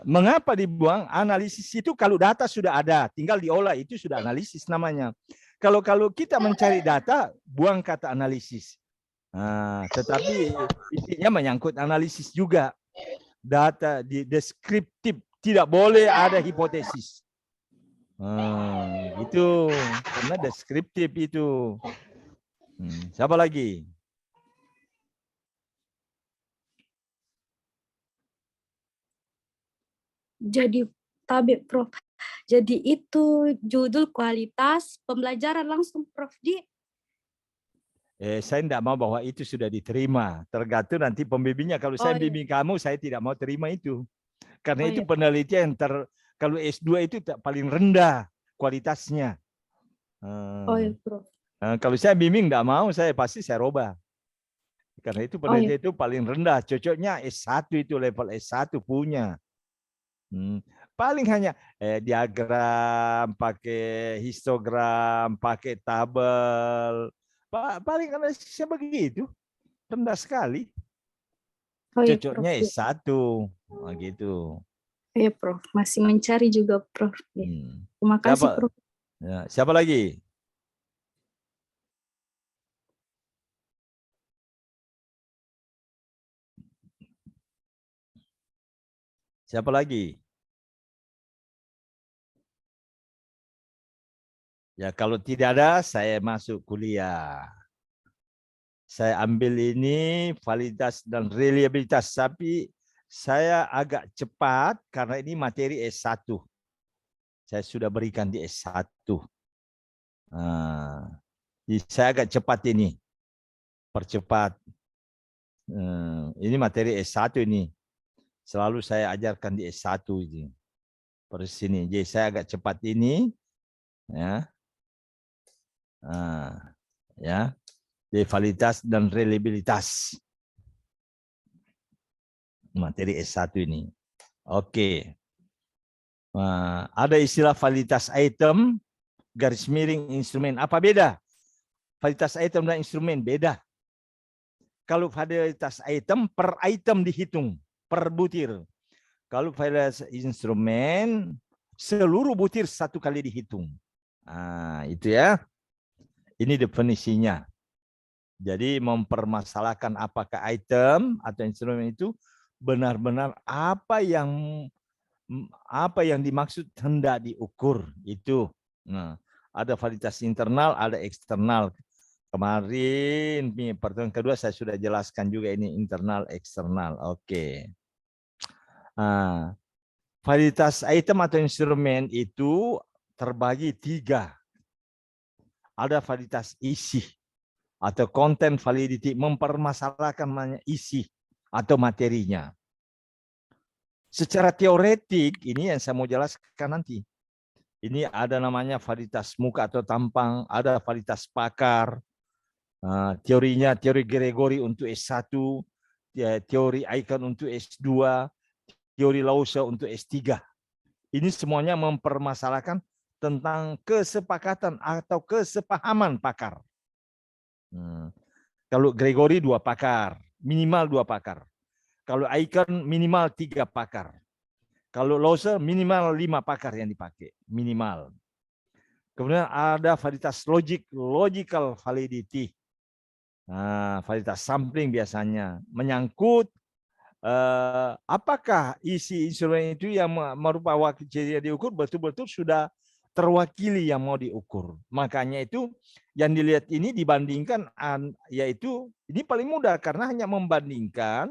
Mengapa dibuang? Analisis itu kalau data sudah ada, tinggal diolah, itu sudah analisis namanya. Kalau kita mencari data, buang kata analisis. Tetapi intinya menyangkut analisis juga. Data di deskriptif, tidak boleh ada hipotesis. Itu karena deskriptif itu. Siapa lagi? Jadi tabik Prof. Jadi itu judul kualitas pembelajaran langsung Prof. Saya tidak mau bahwa itu sudah diterima. Tergantung nanti pembimbingnya. Kalau saya bimbing kamu, saya tidak mau terima itu. Karena itu penelitian kalau S2 itu paling rendah kualitasnya. Prof. Kalau saya bimbing tidak mau, saya pasti saya robah. Karena itu penelitian itu paling rendah. Cocoknya S1 itu, level S1 punya. Paling hanya diagram, pakai histogram, pakai tabel. Paling analisisnya begitu. Rendah sekali. Cocoknya S1. Gitu. Iya, Prof. Masih mencari juga, Prof. Terima kasih, Prof. Ya, siapa lagi? Siapa lagi? Ya, kalau tidak ada, saya masuk kuliah. Saya ambil ini validitas dan reliabilitas, tapi saya agak cepat karena ini materi S1. Saya sudah berikan di S1. Saya agak cepat ini. Percepat. Ini materi S1 ini. Selalu saya ajarkan di S1 ini. Persis ini. Jadi saya agak cepat ini. Ya. Ya. Jadi validitas dan reliabilitas. Materi S1 ini. Oke. Ada istilah validitas item, garis miring instrumen. Apa beda? Validitas item dan instrumen beda. Kalau validitas item, per item dihitung, per butir. Kalau validitas instrumen, seluruh butir satu kali dihitung. Itu ya. Ini definisinya. Jadi mempermasalahkan apakah item atau instrumen itu benar-benar apa yang dimaksud hendak diukur itu. Ada validitas internal, ada eksternal. Kemarin pertemuan kedua saya sudah jelaskan juga ini internal, eksternal. Oke. Validitas item atau instrumen itu terbagi 3. Ada validitas isi atau content validity, mempermasalahkan isi atau materinya. Secara teoretik, ini yang saya mau jelaskan nanti. Ini ada namanya validitas muka atau tampang, ada validitas pakar. Teorinya teori Gregory untuk S1, teori Icahn untuk S2, teori Lause untuk S3. Ini semuanya mempermasalahkan tentang kesepakatan atau kesepahaman pakar. Kalau Gregory 2 pakar, minimal 2 pakar. Kalau Icahn minimal 3 pakar. Kalau Lause minimal 5 pakar yang dipakai, minimal. Kemudian ada validitas logical validity. Validitas sampling biasanya menyangkut apakah isi instrumen itu yang merupakan wakil diukur betul-betul sudah terwakili yang mau diukur. Makanya itu yang dilihat ini dibandingkan, yaitu ini paling mudah karena hanya membandingkan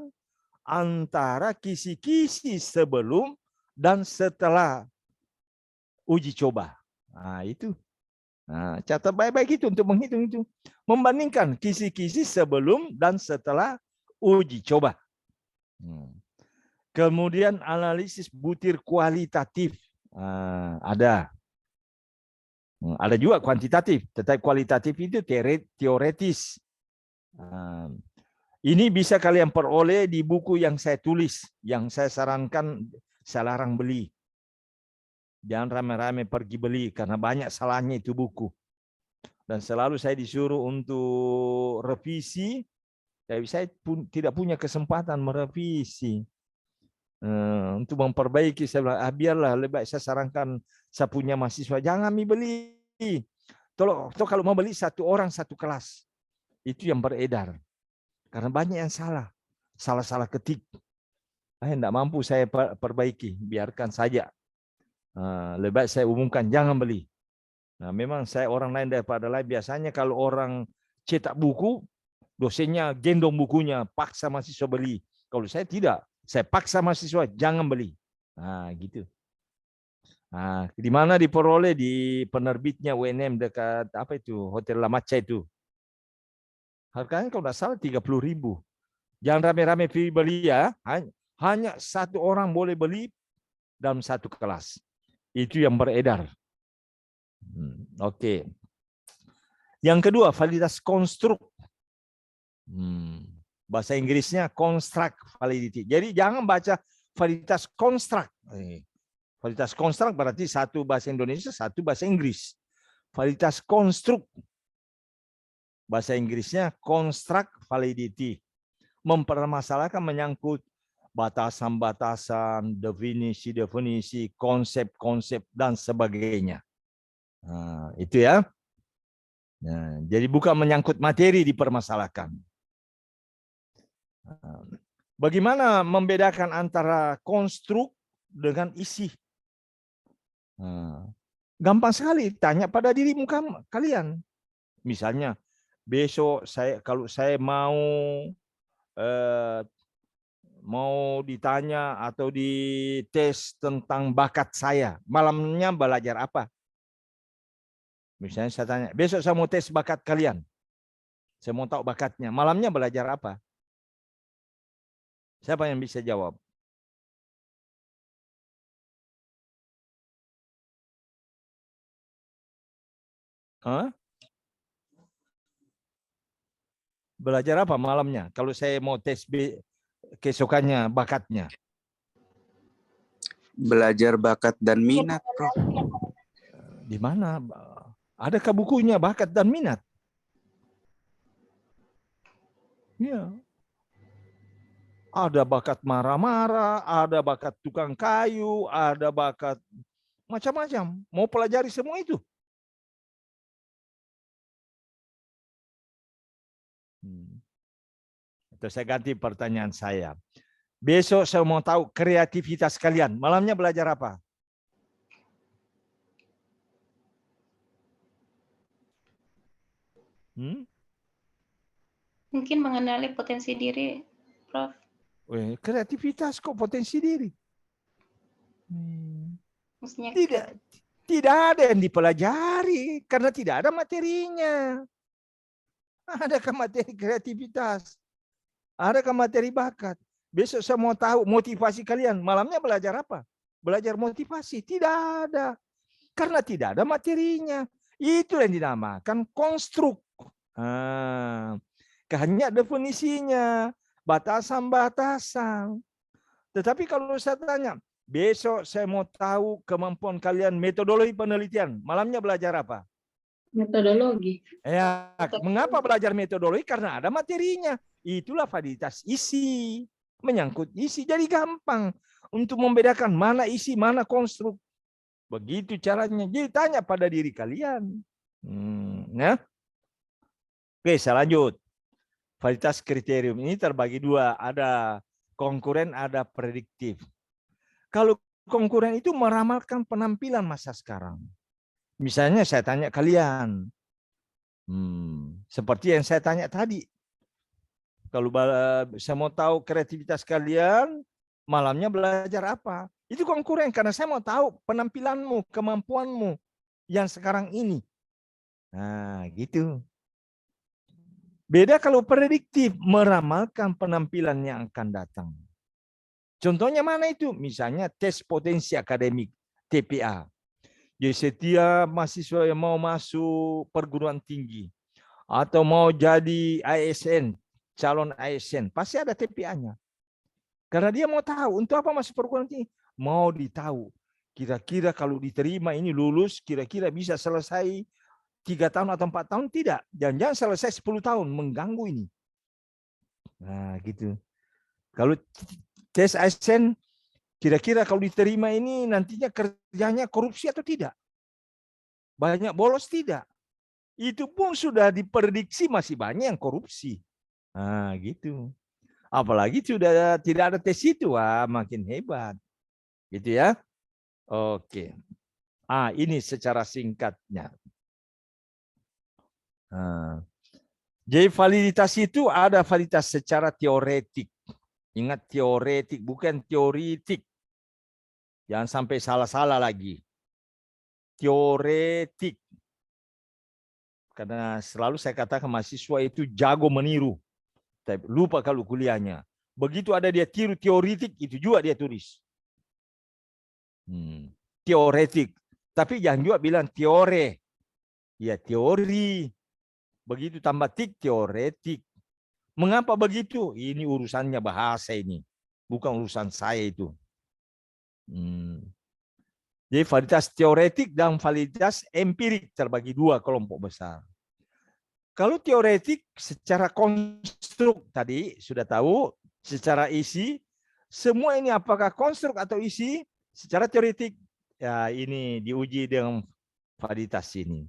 antara kisi-kisi sebelum dan setelah uji coba. Itu. Catat baik-baik itu untuk menghitung itu. Membandingkan kisi-kisi sebelum dan setelah uji coba. Kemudian analisis butir kualitatif. Ada juga kuantitatif, tetapi kualitatif itu teoretis. Ini bisa kalian peroleh di buku yang saya tulis, yang saya sarankan, saya larang beli. Jangan rame-rame pergi beli, karena banyak salahnya itu buku. Dan selalu saya disuruh untuk revisi, saya pun tidak punya kesempatan merevisi. Untuk memperbaiki, saya bilang, biarlah lebih baik saya sarankan saya punya mahasiswa, jangan beli. Tolong, kalau mau beli satu orang satu kelas. Itu yang beredar. Karena banyak yang salah ketik. Tidak mampu saya perbaiki, biarkan saja. Lebih baik saya umumkan, jangan beli. Nah, memang saya orang lain daripada lain. Biasanya kalau orang cetak buku, dosennya gendong bukunya, paksa mahasiswa beli. Kalau saya tidak, saya paksa mahasiswa jangan beli. Nah, gitu. Nah, di mana diperoleh? Di penerbitnya UNM dekat apa itu? Hotel La Maca itu. Harganya kalau tidak salah 30.000. Jangan rame-rame beli ya. Hanya satu orang boleh beli dalam satu kelas. Itu yang beredar. Oke. Yang kedua, validitas konstruk. Bahasa Inggrisnya construct validity. Jadi jangan baca validitas construct. Validitas construct berarti satu bahasa Indonesia, satu bahasa Inggris. Validitas konstruk. Bahasa Inggrisnya construct validity. Mempermasalahkan menyangkut batasan-batasan, definisi-definisi, konsep-konsep, dan sebagainya. Nah, itu ya. Nah, jadi bukan menyangkut materi dipermasalahkan. Bagaimana membedakan antara konstruk dengan isi? Gampang sekali, tanya pada dirimu kalian. Misalnya, besok kalau saya mau ditanya atau dites tentang bakat saya, malamnya belajar apa? Misalnya saya tanya, besok saya mau tes bakat kalian. Saya mau tahu bakatnya. Malamnya belajar apa? Siapa yang bisa jawab? Belajar apa malamnya? Kalau saya mau tes keesokannya bakatnya. Belajar bakat dan minat, Prof. Di mana? Adakah bukunya bakat dan minat? Ya. Ada bakat marah-marah, ada bakat tukang kayu, ada bakat macam-macam. Mau pelajari semua itu. Terus saya ganti pertanyaan saya. Besok saya mau tahu kreativitas kalian. Malamnya belajar apa? Mungkin mengenali potensi diri, Prof. Kreativitas kok potensi diri? Maksudnya Tidak ada yang dipelajari karena tidak ada materinya. Adakah materi kreativitas? Adakah materi bakat? Besok saya mau tahu motivasi kalian. Malamnya belajar apa? Belajar motivasi. Tidak ada. Karena tidak ada materinya. Itu yang dinamakan konstruk. Hanya definisinya. Batasan-batasan. Tetapi kalau saya tanya, besok saya mau tahu kemampuan kalian metodologi penelitian. Malamnya belajar apa? Metodologi. Ya, mengapa belajar metodologi? Karena ada materinya. Itulah validitas isi. Menyangkut isi. Jadi gampang untuk membedakan mana isi, mana konstruk. Begitu caranya. Jadi tanya pada diri kalian. Ya. Oke, saya lanjut. Validitas kriterium ini terbagi dua. Ada konkuren, ada prediktif. Kalau konkuren itu meramalkan penampilan masa sekarang. Misalnya saya tanya kalian. Seperti yang saya tanya tadi. Kalau saya mau tahu kreativitas kalian, malamnya belajar apa? Itu konkuren karena saya mau tahu penampilanmu, kemampuanmu yang sekarang ini. Nah, gitu. Beda kalau prediktif, meramalkan penampilan yang akan datang. Contohnya mana itu? Misalnya tes potensi akademik, TPA. Jadi setiap mahasiswa yang mau masuk perguruan tinggi atau mau jadi ASN, calon ASN, pasti ada TPA-nya. Karena dia mau tahu untuk apa masuk perguruan tinggi. Mau ditahu. Kira-kira kalau diterima ini lulus, kira-kira bisa selesai 3 tahun atau 4 tahun? Tidak. Jangan-jangan selesai 10 tahun. Mengganggu ini. Nah, gitu. Kalau tes ASN, kira-kira kalau diterima ini nantinya kerjanya korupsi atau tidak? Banyak bolos tidak? Itu pun sudah diprediksi masih banyak yang korupsi. Nah, gitu. Apalagi sudah tidak ada tes itu, wah makin hebat. Gitu ya. Oke. Ini secara singkatnya. Jadi validitas itu ada validitas secara teoretik. Ingat teoretik, bukan teoritik. Jangan sampai salah-salah lagi. Teoretik. Karena selalu saya katakan mahasiswa itu jago meniru. Tapi lupa kalau kuliahnya. Begitu ada dia tiru teoretik, itu juga dia tulis. Teoretik. Tapi jangan juga bilang teore. Ya teori. Begitu tambah tik, teoretik. Mengapa begitu? Ini urusannya bahasa ini. Bukan urusan saya itu. Jadi validitas teoretik dan validitas empirik terbagi dua kelompok besar. Kalau teoretik secara konstruk tadi sudah tahu, secara isi, semua ini apakah konstruk atau isi, secara teoretik, ya ini diuji dengan validitas ini.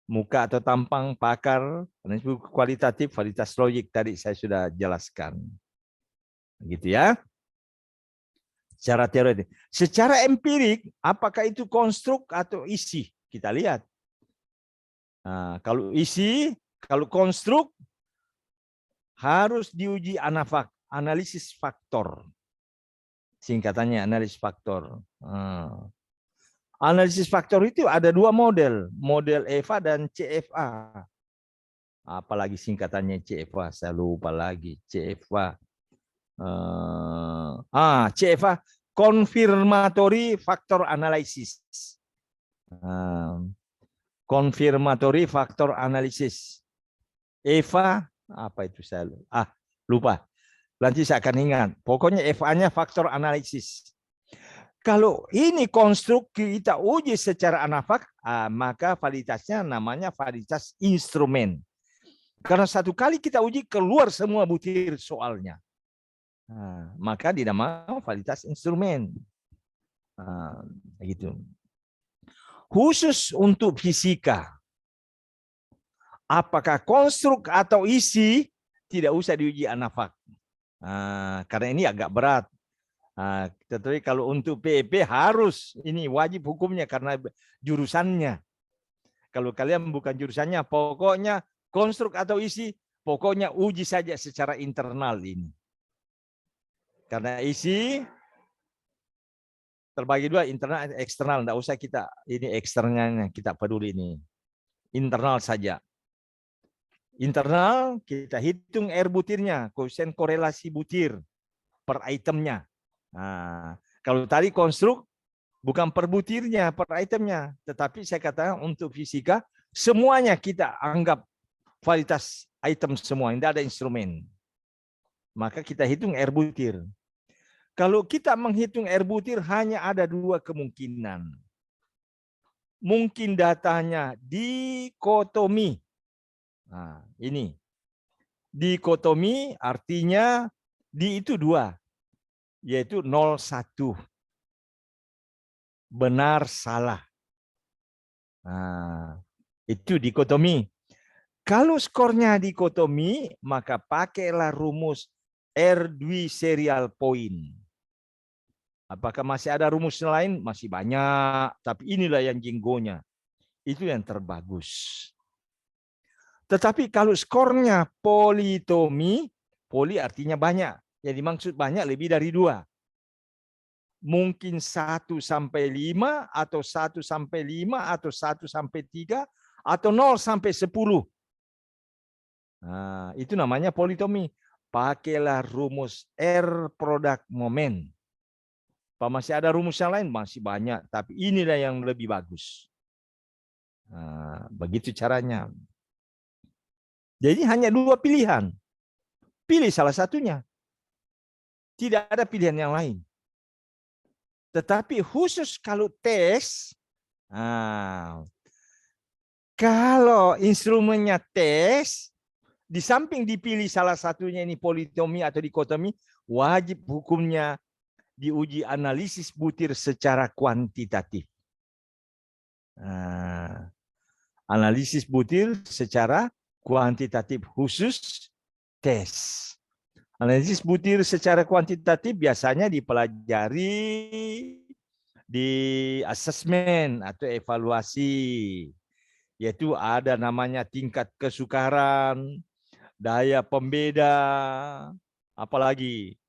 Muka atau tampang, pakar, kualitatif, validitas logik tadi saya sudah jelaskan. Gitu ya. Secara teoretik. Secara empirik, apakah itu konstruk atau isi? Kita lihat. Nah, kalau isi, kalau konstruk, harus diuji analisis faktor. Singkatannya analisis faktor. Analisis faktor itu ada dua model. Model EVA dan CFA. Apalagi singkatannya CFA, saya lupa lagi. CFA. CFA, confirmatory factor analysis. Confirmatory factor analysis. EVA, apa itu saya lupa. Nanti saya akan ingat. Pokoknya EVA-nya faktor analisis. Kalau ini konstruk kita uji secara anafak, maka validitasnya namanya validitas instrumen. Karena satu kali kita uji keluar semua butir soalnya. Maka dinamakan validitas instrumen. Gitu. Khusus untuk fisika, apakah konstruk atau isi tidak usah diuji anafak. Karena ini agak berat. Tetapi kalau untuk PEP harus, ini wajib hukumnya karena jurusannya. Kalau kalian bukan jurusannya, pokoknya konstruk atau isi, pokoknya uji saja secara internal ini. Karena isi terbagi dua, internal dan eksternal. Tidak usah kita, ini eksternalnya kita peduli ini. Internal saja. Internal kita hitung R butirnya, koefisien korelasi butir per itemnya. Kalau tadi konstruk bukan per butirnya, per itemnya. Tetapi saya katakan untuk fisika, semuanya kita anggap validitas item semua, tidak ada instrumen. Maka kita hitung R butir. Kalau kita menghitung R butir hanya ada dua kemungkinan. Mungkin datanya dikotomi. Ini. Dikotomi artinya di itu dua. Yaitu 0-1. Benar salah. Itu dikotomi. Kalau skornya dikotomi, maka pakailah rumus R2 serial point. Apakah masih ada rumus lain? Masih banyak, tapi inilah yang jinggonya. Itu yang terbagus. Tetapi kalau skornya politomi, poli artinya banyak. Yang dimaksud banyak lebih dari 2. Mungkin 1 sampai 5, atau 1 sampai 5, atau 1 sampai 3, atau 0 sampai 10. Itu namanya politomi. Pakailah rumus R produk momen. Masih ada rumus yang lain? Masih banyak. Tapi inilah yang lebih bagus. Begitu caranya. Jadi hanya 2 pilihan. Pilih salah satunya. Tidak ada pilihan yang lain. Tetapi khusus kalau tes, kalau instrumennya tes, Di samping dipilih salah satunya ini politomi atau dikotomi, wajib hukumnya diuji analisis butir secara kuantitatif. Nah, analisis butir secara kuantitatif khusus tes. Analisis butir secara kuantitatif biasanya dipelajari di asesmen atau evaluasi, yaitu ada namanya tingkat kesukaran, daya pembeda, apalagi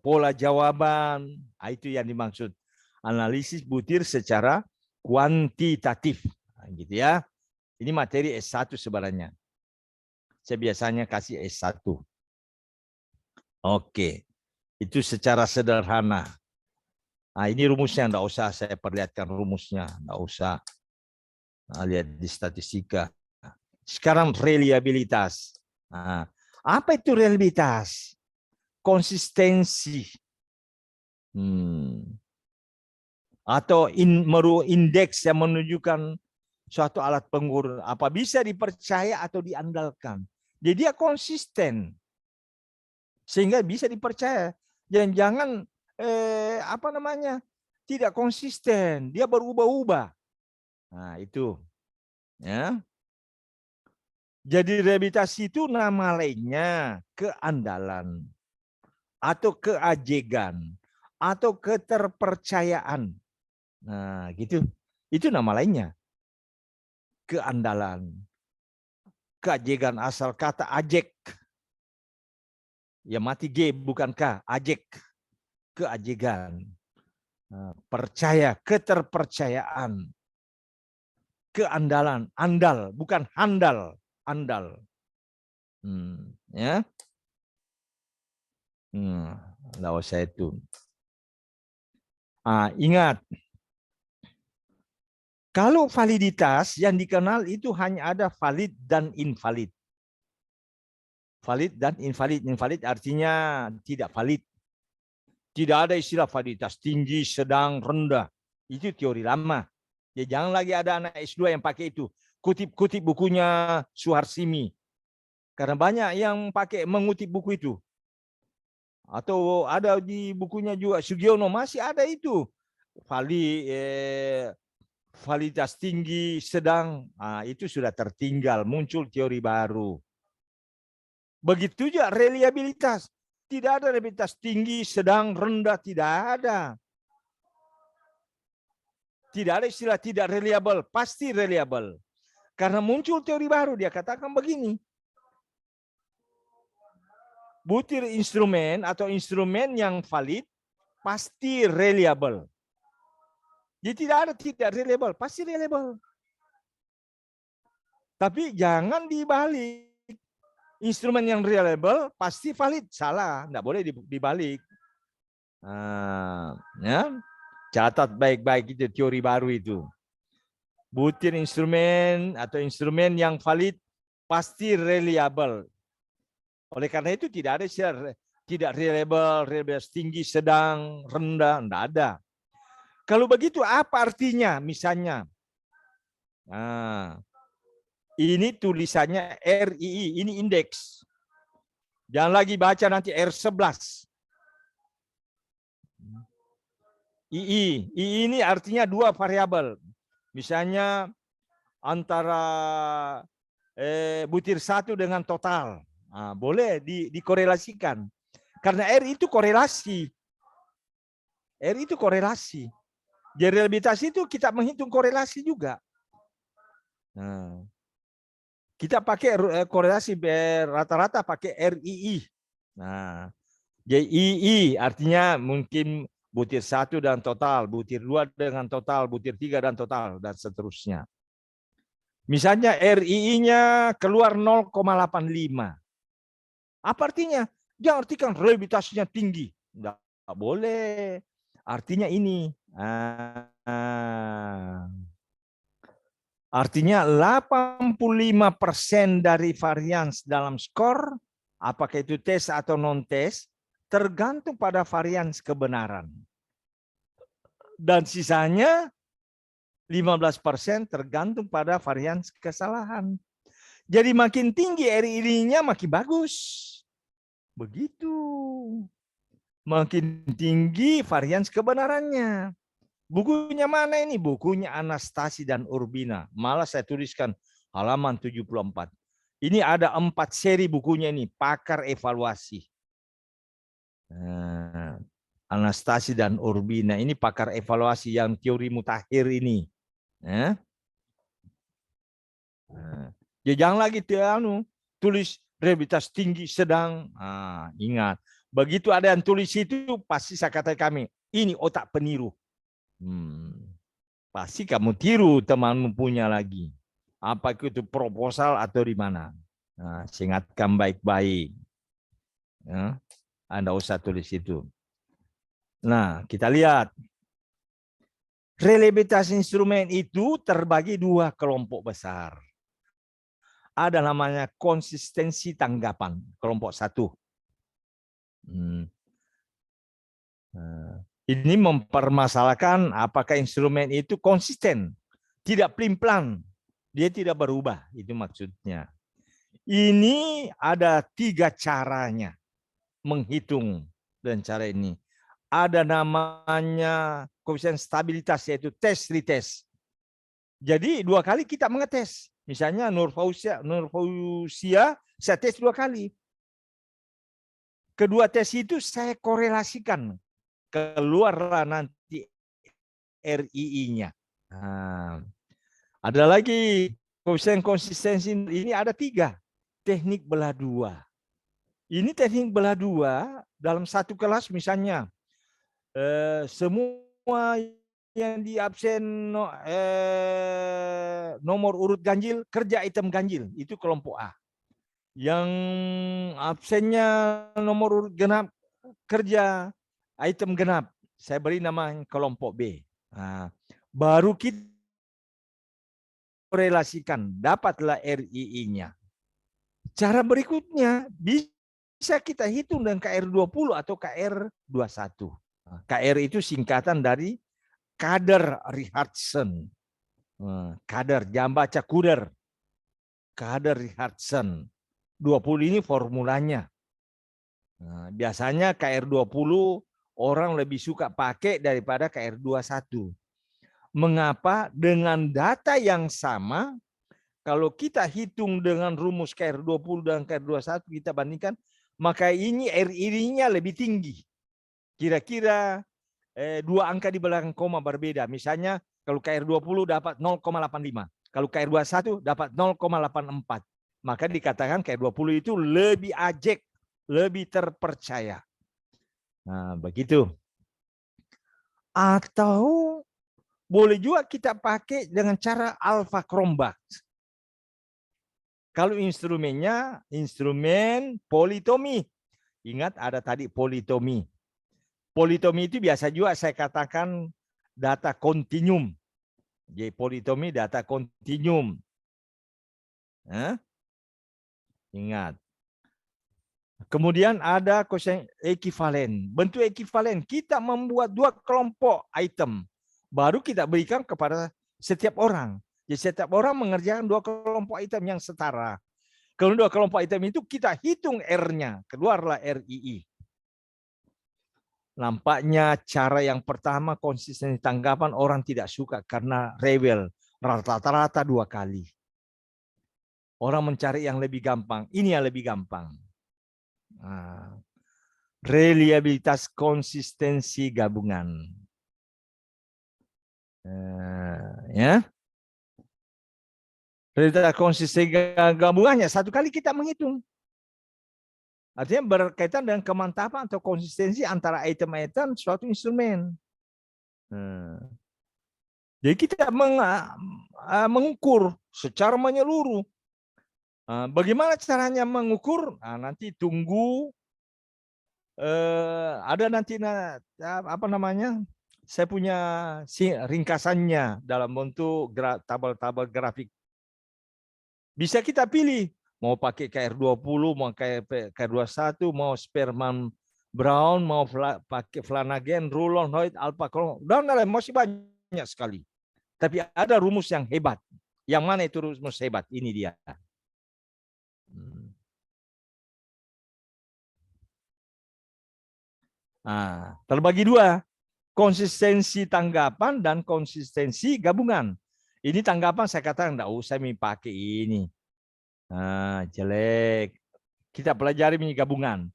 pola jawaban. Itu yang dimaksud analisis butir secara kuantitatif, gitu ya. Ini materi S1 sebenarnya. Saya biasanya kasih S1. Oke, itu secara sederhana. Nah, ini rumusnya, enggak usah saya perlihatkan rumusnya, enggak usah. Nah, lihat di statistika. Sekarang reliabilitas. Nah, apa itu reliabilitas? Konsistensi. Atau indeks yang menunjukkan suatu alat pengukur apa bisa dipercaya atau diandalkan. Jadi dia konsisten sehingga bisa dipercaya. Dan jangan tidak konsisten, dia berubah-ubah. Nah, itu ya. Jadi reliabilitas itu nama lainnya keandalan atau keajegan atau keterpercayaan. Nah, gitu. Itu nama lainnya. Keandalan. Keajegan asal kata ajek. Ya mati G bukan K, ajek. Keajegan. Nah, percaya, keterpercayaan. Keandalan, andal, bukan handal, andal. Ya. Enggak usah itu. Ingat, kalau validitas yang dikenal itu hanya ada valid dan invalid. Valid dan invalid. Invalid artinya tidak valid. Tidak ada istilah validitas tinggi, sedang, rendah. Itu teori lama. Ya, jangan lagi ada anak S2 yang pakai itu. Kutip-kutip bukunya Suharsimi. Karena banyak yang pakai mengutip buku itu. Atau ada di bukunya juga Sugiono, masih ada itu. Validitas tinggi, sedang, itu sudah tertinggal, muncul teori baru. Begitu juga reliabilitas. Tidak ada reliabilitas tinggi, sedang, rendah, tidak ada. Tidak ada istilah tidak reliable, pasti reliable. Karena muncul teori baru, dia katakan begini. Butir instrumen atau instrumen yang valid pasti reliable. Jadi tidak ada tidak reliable, pasti reliable. Tapi jangan dibalik. Instrumen yang reliable pasti valid, salah, tidak boleh dibalik. Ya, catat baik-baik itu teori baru itu. Butir instrumen atau instrumen yang valid pasti reliable. Oleh karena itu tidak ada tidak reliable, reliabilitas tinggi, sedang, rendah, tidak ada. Kalau begitu apa artinya? Misalnya, ini tulisannya RII, ini indeks. Jangan lagi baca nanti R11. II ini artinya dua variabel. Misalnya antara butir satu dengan total. Boleh dikorelasikan. Karena R itu korelasi. R itu korelasi. Jadi reliabilitas itu kita menghitung korelasi juga. Kita pakai korelasi rata-rata pakai RII. Nah, jadi II artinya mungkin butir 1 dan total, butir 2 dengan total, butir 3 dan total, dan seterusnya. Misalnya RII-nya keluar 0,85. Apa artinya? Jangan artikan reliabilitasnya tinggi. Enggak boleh. Artinya ini. Artinya 85% dari varians dalam skor, apakah itu tes atau non-tes, tergantung pada varians kebenaran. Dan sisanya 15% tergantung pada varians kesalahan. Jadi makin tinggi RID-nya makin bagus. Begitu. Makin tinggi varians kebenarannya. Bukunya mana ini? Bukunya Anastasi dan Urbina. Malah saya tuliskan halaman 74. Ini ada 4 seri bukunya ini. Pakar evaluasi. Anastasi dan Urbina. Ini pakar evaluasi yang teori mutakhir ini. Ya, jangan lagi tulis reliabilitas tinggi sedang. Ingat. Begitu ada yang tulis itu, pasti saya kata kami, ini otak peniru. Pasti kamu tiru temanmu punya lagi. Apa itu proposal atau di mana? Nah, ingatkan baik-baik. Ya, Anda usah tulis itu. Nah, kita lihat. Reliabilitas instrumen itu terbagi 2 kelompok besar. Ada namanya konsistensi tanggapan, kelompok 1. Ini mempermasalahkan apakah instrumen itu konsisten, tidak pelin-pelan, dia tidak berubah, itu maksudnya. Ini ada 3 caranya menghitung dan cara ini. Ada namanya koefisien stabilitas, yaitu tes retest. Jadi 2 kali kita mengetes. Misalnya Nur Fausia saya tes 2 kali. Kedua tes itu saya korelasikan. Keluarlah nanti RII-nya. Ada lagi koefisien konsistensi, ini ada 3. Teknik belah 2. Ini teknik belah 2 dalam satu kelas misalnya. Semua yang di absen nomor urut ganjil, kerja item ganjil. Itu kelompok A. Yang absennya nomor urut genap, kerja item genap. Saya beri nama kelompok B. Baru kita korelasikan, dapatlah RII-nya. Cara berikutnya, bisa kita hitung dengan KR20 atau KR21. KR itu singkatan dari Kader Richardson. Kader, jangan baca kuder. Kader Richardson. 20 ini formulanya. Biasanya KR20 orang lebih suka pakai daripada KR21. Mengapa? Dengan data yang sama, kalau kita hitung dengan rumus KR20 dan KR21 kita bandingkan, maka ini RII-nya lebih tinggi. Kira-kira 2 angka di belakang koma berbeda. Misalnya kalau KR20 dapat 0,85. Kalau KR21 dapat 0,84. Maka dikatakan KR20 itu lebih ajek, lebih terpercaya. Nah, begitu. Atau boleh juga kita pakai dengan cara alpha Cronbach. Kalau instrumennya instrumen politomi. Ingat ada tadi politomi. Politomi itu biasa juga saya katakan data kontinum. Jadi politomi data kontinum. Ingat. Kemudian ada koefisien ekivalen. Bentuk ekivalen kita membuat 2 kelompok item. Baru kita berikan kepada setiap orang. Jadi setiap orang mengerjakan 2 kelompok item yang setara. Kalau 2 kelompok item itu kita hitung R-nya. Keluarlah RII. Nampaknya cara yang pertama konsistensi tanggapan orang tidak suka karena rewel. Rata-rata 2 kali. Orang mencari yang lebih gampang. Ini yang lebih gampang. Reliabilitas konsistensi gabungan. Ya. Reliabilitas konsistensi gabungannya 1 kali kita menghitung. Artinya berkaitan dengan kemantapan atau konsistensi antara item-item suatu instrumen. Jadi kita mengukur secara menyeluruh. Bagaimana caranya mengukur? Nanti tunggu. Ada nanti apa namanya? Saya punya ringkasannya dalam bentuk tabel-tabel grafik. Bisa kita pilih. Mau pakai KR20, mau KR21, mau Spearman Brown, mau pakai Flanagan, Rulon, Hoyt, Alpha, dan lain masih banyak sekali. Tapi ada rumus yang hebat. Yang mana itu rumus hebat? Ini dia. Terbagi dua, konsistensi tanggapan dan konsistensi gabungan. Ini tanggapan saya katakan enggak usah pakai ini. Jelek. Kita pelajari ini gabungan.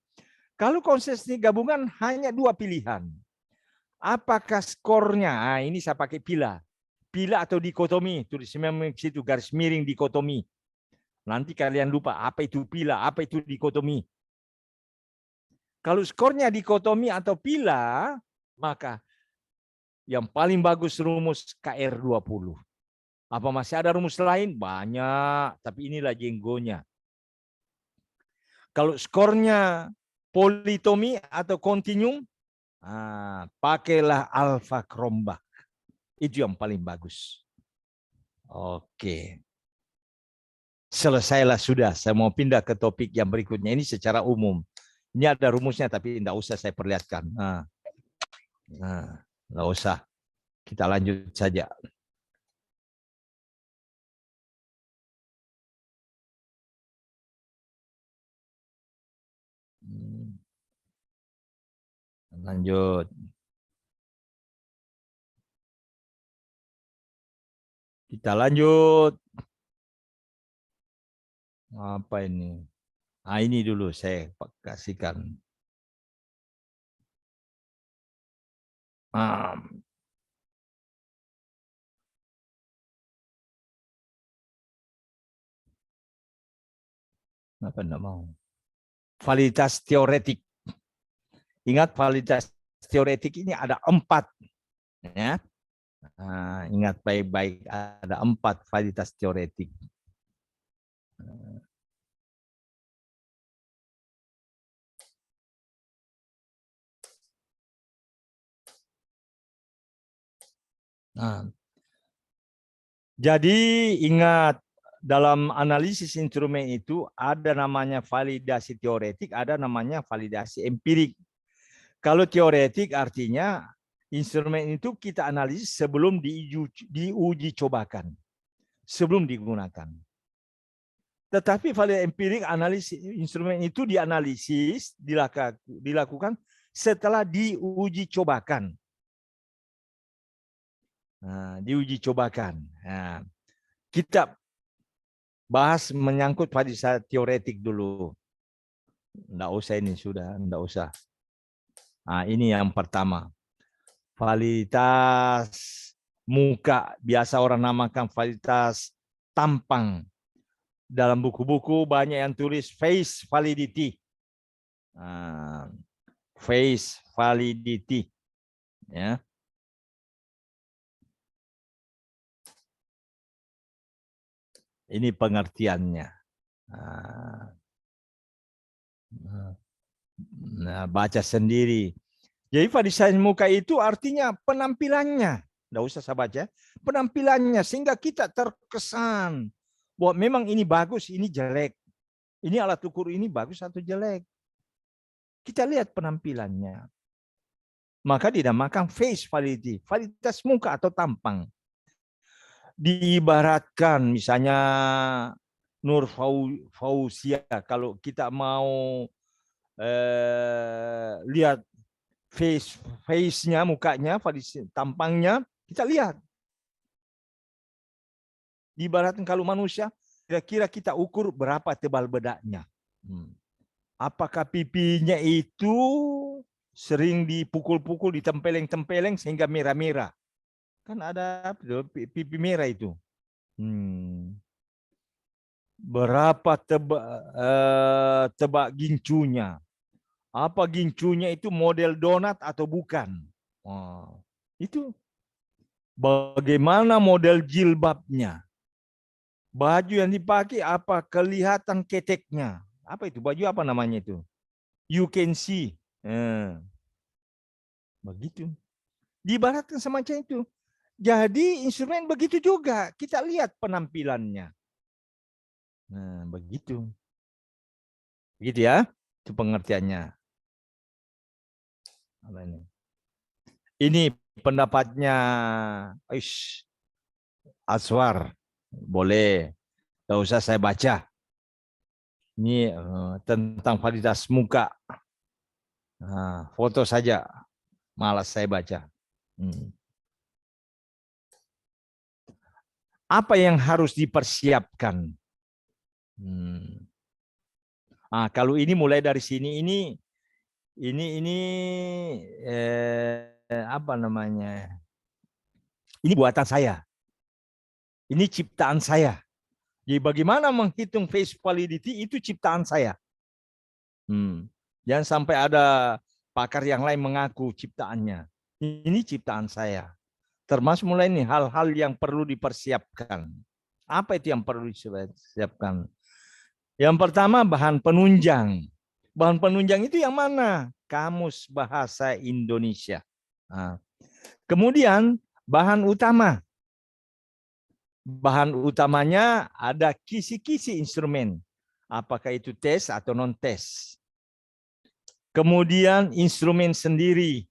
Kalau konsistensi gabungan hanya dua pilihan. Apakah skornya? Ini saya pakai pila. Pila atau dikotomi. Tulisnya situ garis miring dikotomi. Nanti kalian lupa apa itu pila, apa itu dikotomi. Kalau skornya dikotomi atau pila, maka yang paling bagus rumus KR20. Apa masih ada rumus lain? Banyak, tapi inilah jenggonya. Kalau skornya politomi atau kontinum, pakailah alfa Krombach. Itu yang paling bagus. Oke. Selesailah sudah. Saya mau pindah ke topik yang berikutnya. Ini secara umum. Ini ada rumusnya, tapi tidak usah saya perlihatkan. Tidak usah. Kita lanjut saja. Lanjut. Kita lanjut. Apa ini? Ini dulu saya kasihkan. Kenapa enggak mau? Validitas teoretik. Ingat validitas teoretik ini ada 4. Ya. Ingat baik-baik, ada 4 validitas teoretik. Jadi ingat, dalam analisis instrumen itu ada namanya validasi teoretik, ada namanya validasi empirik. Kalau teoretik artinya instrumen itu kita analisis sebelum diuji cobakan, sebelum digunakan. Tetapi validasi empirik, analisis instrumen itu dianalisis, dilakukan setelah diuji cobakan. Diuji cobakan. Kita bahas menyangkut validasi teoretik dulu. Enggak usah ini sudah, enggak usah. Ini yang pertama. Validitas muka, biasa orang namakan validitas tampang. Dalam buku-buku banyak yang tulis face validity. Face validity. Ya. Ini pengertiannya. Baca sendiri. Jadi validasi muka itu artinya penampilannya. Tidak usah saya baca. Penampilannya sehingga kita terkesan bahwa memang ini bagus, ini jelek. Ini alat ukur ini bagus atau jelek. Kita lihat penampilannya. Maka dinamakan face validity. Validitas muka atau tampang. Diibaratkan misalnya Nur Fausia, kalau kita mau lihat face-nya, mukanya, tampangnya, kita lihat. Diibaratkan kalau manusia, kira-kira kita ukur berapa tebal bedaknya. Apakah pipinya itu sering dipukul-pukul, ditempeleng-tempeleng sehingga merah-merah. Kan ada pipi merah itu. Berapa tebak gincunya? Apa gincunya itu model donat atau bukan? Itu. Bagaimana model jilbabnya? Baju yang dipakai apa kelihatan keteknya? Apa itu? Baju apa namanya itu? You can see. Begitu. Diibaratkan semacam itu. Jadi instrumen begitu juga. Kita lihat penampilannya. Begitu. Begitu ya. Itu pengertiannya. Ini pendapatnya Aswar. Boleh. Tidak usah saya baca. Ini tentang validitas muka. Nah, foto saja, malas saya baca. Apa yang harus dipersiapkan? Kalau ini mulai dari sini, ini apa namanya? Ini buatan saya. Ini ciptaan saya. Jadi bagaimana menghitung face validity itu ciptaan saya. Jangan sampai ada pakar yang lain mengaku ciptaannya. Ini ciptaan saya. Termasuk mulai ini hal-hal yang perlu dipersiapkan. Apa itu yang perlu disiapkan? Yang pertama bahan penunjang. Bahan penunjang itu yang mana? Kamus Bahasa Indonesia. Kemudian bahan utama. Bahan utamanya ada kisi-kisi instrumen. Apakah itu tes atau non-tes. Kemudian instrumen sendiri.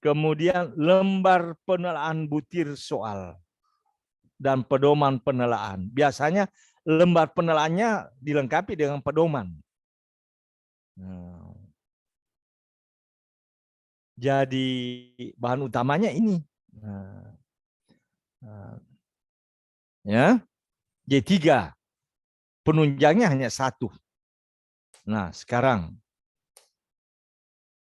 Kemudian lembar penelaan butir soal. Dan pedoman penelaan. Biasanya lembar penelaannya dilengkapi dengan pedoman. Jadi bahan utamanya ini. Ya, J3. Penunjangnya hanya 1. Nah, sekarang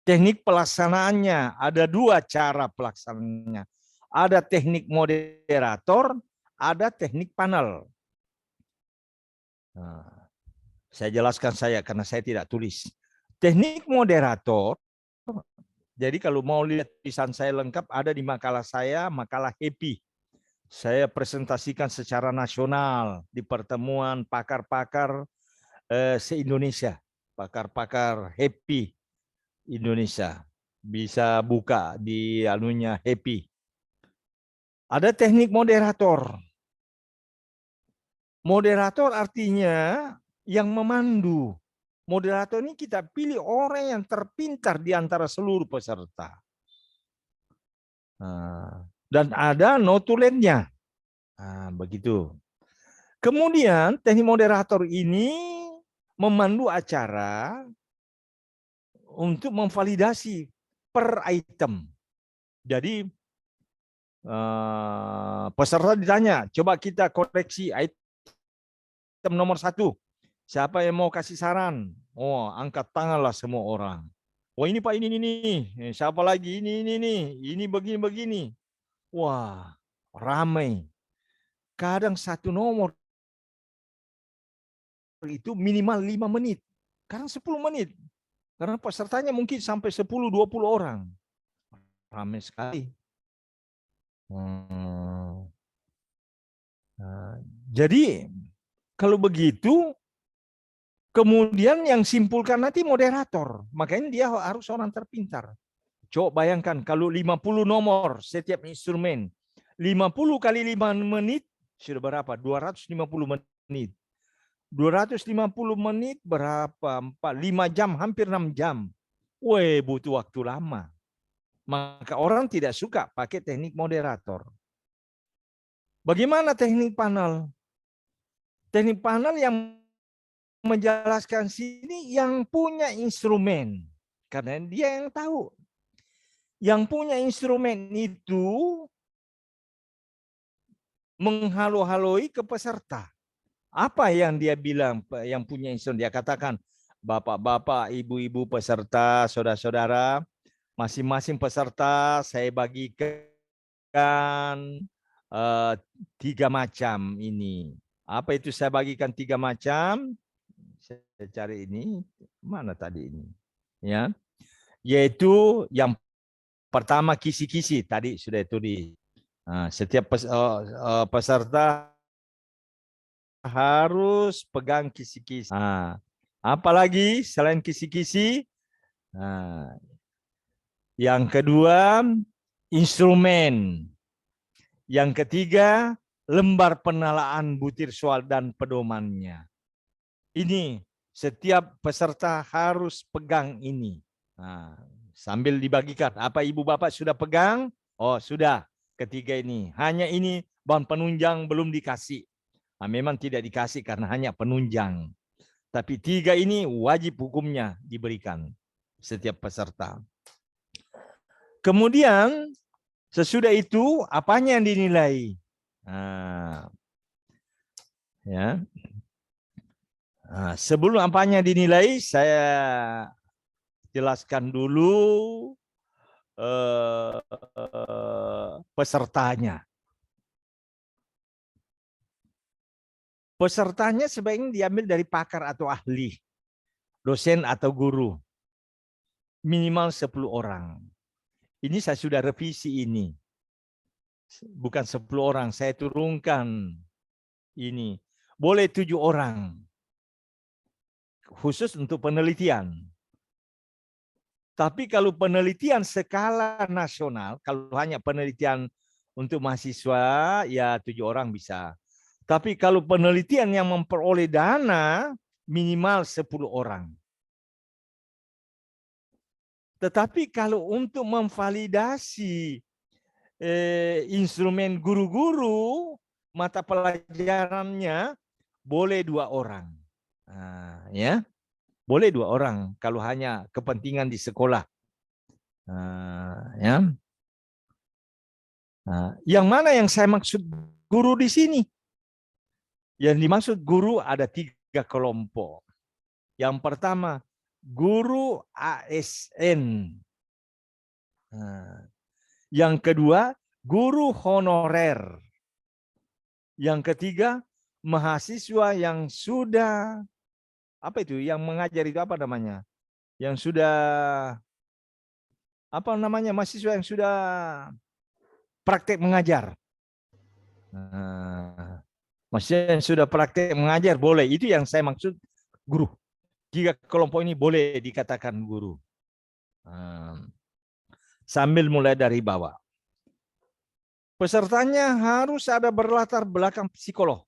teknik pelaksanaannya ada 2 cara pelaksanaannya. Ada teknik moderator, ada teknik panel. Saya jelaskan karena saya tidak tulis. Teknik moderator, jadi kalau mau lihat tulisan saya lengkap ada di makalah saya, makalah Happy. Saya presentasikan secara nasional di pertemuan pakar-pakar se-Indonesia, pakar-pakar Happy Indonesia. Bisa buka di anunya Happy. Ada teknik moderator. Moderator artinya yang memandu. Moderator ini kita pilih orang yang terpintar di antara seluruh peserta. Dan ada notulennya. Begitu. Kemudian teknik moderator ini memandu acara untuk memvalidasi per item. Jadi peserta ditanya, coba kita koreksi item nomor 1. Siapa yang mau kasih saran? Oh, angkat tanganlah semua orang. Oh, ini Pak, ini. Siapa lagi? Ini begini. Wah, ramai. Kadang 1 nomor itu minimal 5 menit. Kadang 10 menit. Karena pesertanya mungkin sampai 10-20 orang. Ramai sekali. Jadi, kalau begitu, kemudian yang simpulkan nanti moderator. Makanya dia harus orang terpintar. Coba bayangkan kalau 50 nomor setiap instrumen. 50 kali 5 menit sudah berapa? 250 menit. 250 menit berapa? 5 jam, hampir 6 jam. Weh, butuh waktu lama. Maka orang tidak suka pakai teknik moderator. Bagaimana teknik panel? Teknik panel yang menjelaskan sini yang punya instrumen. Karena dia yang tahu. Yang punya instrumen itu menghalo-haloi ke peserta. Apa yang dia bilang yang punya instrumen? Dia katakan, bapak-bapak, ibu-ibu peserta, saudara-saudara, masing-masing peserta saya bagikan 3 macam ini. Apa itu saya bagikan 3 macam? Saya cari ini. Mana tadi ini? Ya, yaitu yang pertama kisi-kisi. Tadi sudah tulis. Nah, setiap peserta harus pegang kisi-kisi. Nah, apalagi selain kisi-kisi? Nah, yang kedua, instrumen. Yang ketiga, lembar penelaan butir soal dan pedomannya. Ini setiap peserta harus pegang ini. Nah, sambil dibagikan. Apa ibu bapak sudah pegang? Oh, sudah. Ketiga ini. Hanya ini bahan penunjang belum dikasih. Nah, memang tidak dikasih karena hanya penunjang. Tapi 3 ini wajib hukumnya diberikan. setiap peserta. Kemudian sesudah itu apanya yang dinilai? Nah, ya. Nah, sebelum apanya dinilai, saya jelaskan dulu pesertanya. Pesertanya sebaiknya diambil dari pakar atau ahli, dosen atau guru. Minimal 10 orang. Ini saya sudah revisi ini. Bukan 10 orang, saya turunkan ini. Boleh 7 orang. Khusus untuk penelitian. Tapi kalau penelitian skala nasional, kalau hanya penelitian untuk mahasiswa, ya 7 orang bisa. Tapi kalau penelitian yang memperoleh dana, minimal 10 orang. Tetapi kalau untuk memvalidasi instrumen guru-guru, mata pelajarannya boleh 2 orang. Nah, ya, boleh 2 orang kalau hanya kepentingan di sekolah. Ya. Nah, yang mana yang saya maksud guru di sini? Yang dimaksud guru ada 3 kelompok. Yang pertama, guru ASN. Nah, yang kedua, guru honorer. Yang ketiga, mahasiswa yang sudah, apa itu, yang mengajar itu apa namanya? Yang sudah, apa namanya, mahasiswa yang sudah praktek mengajar. Nah, mahasiswa yang sudah praktek mengajar boleh, itu yang saya maksud guru. 3 kelompok ini boleh dikatakan guru. Sambil mulai dari bawah. Pesertanya harus ada berlatar belakang psikolog.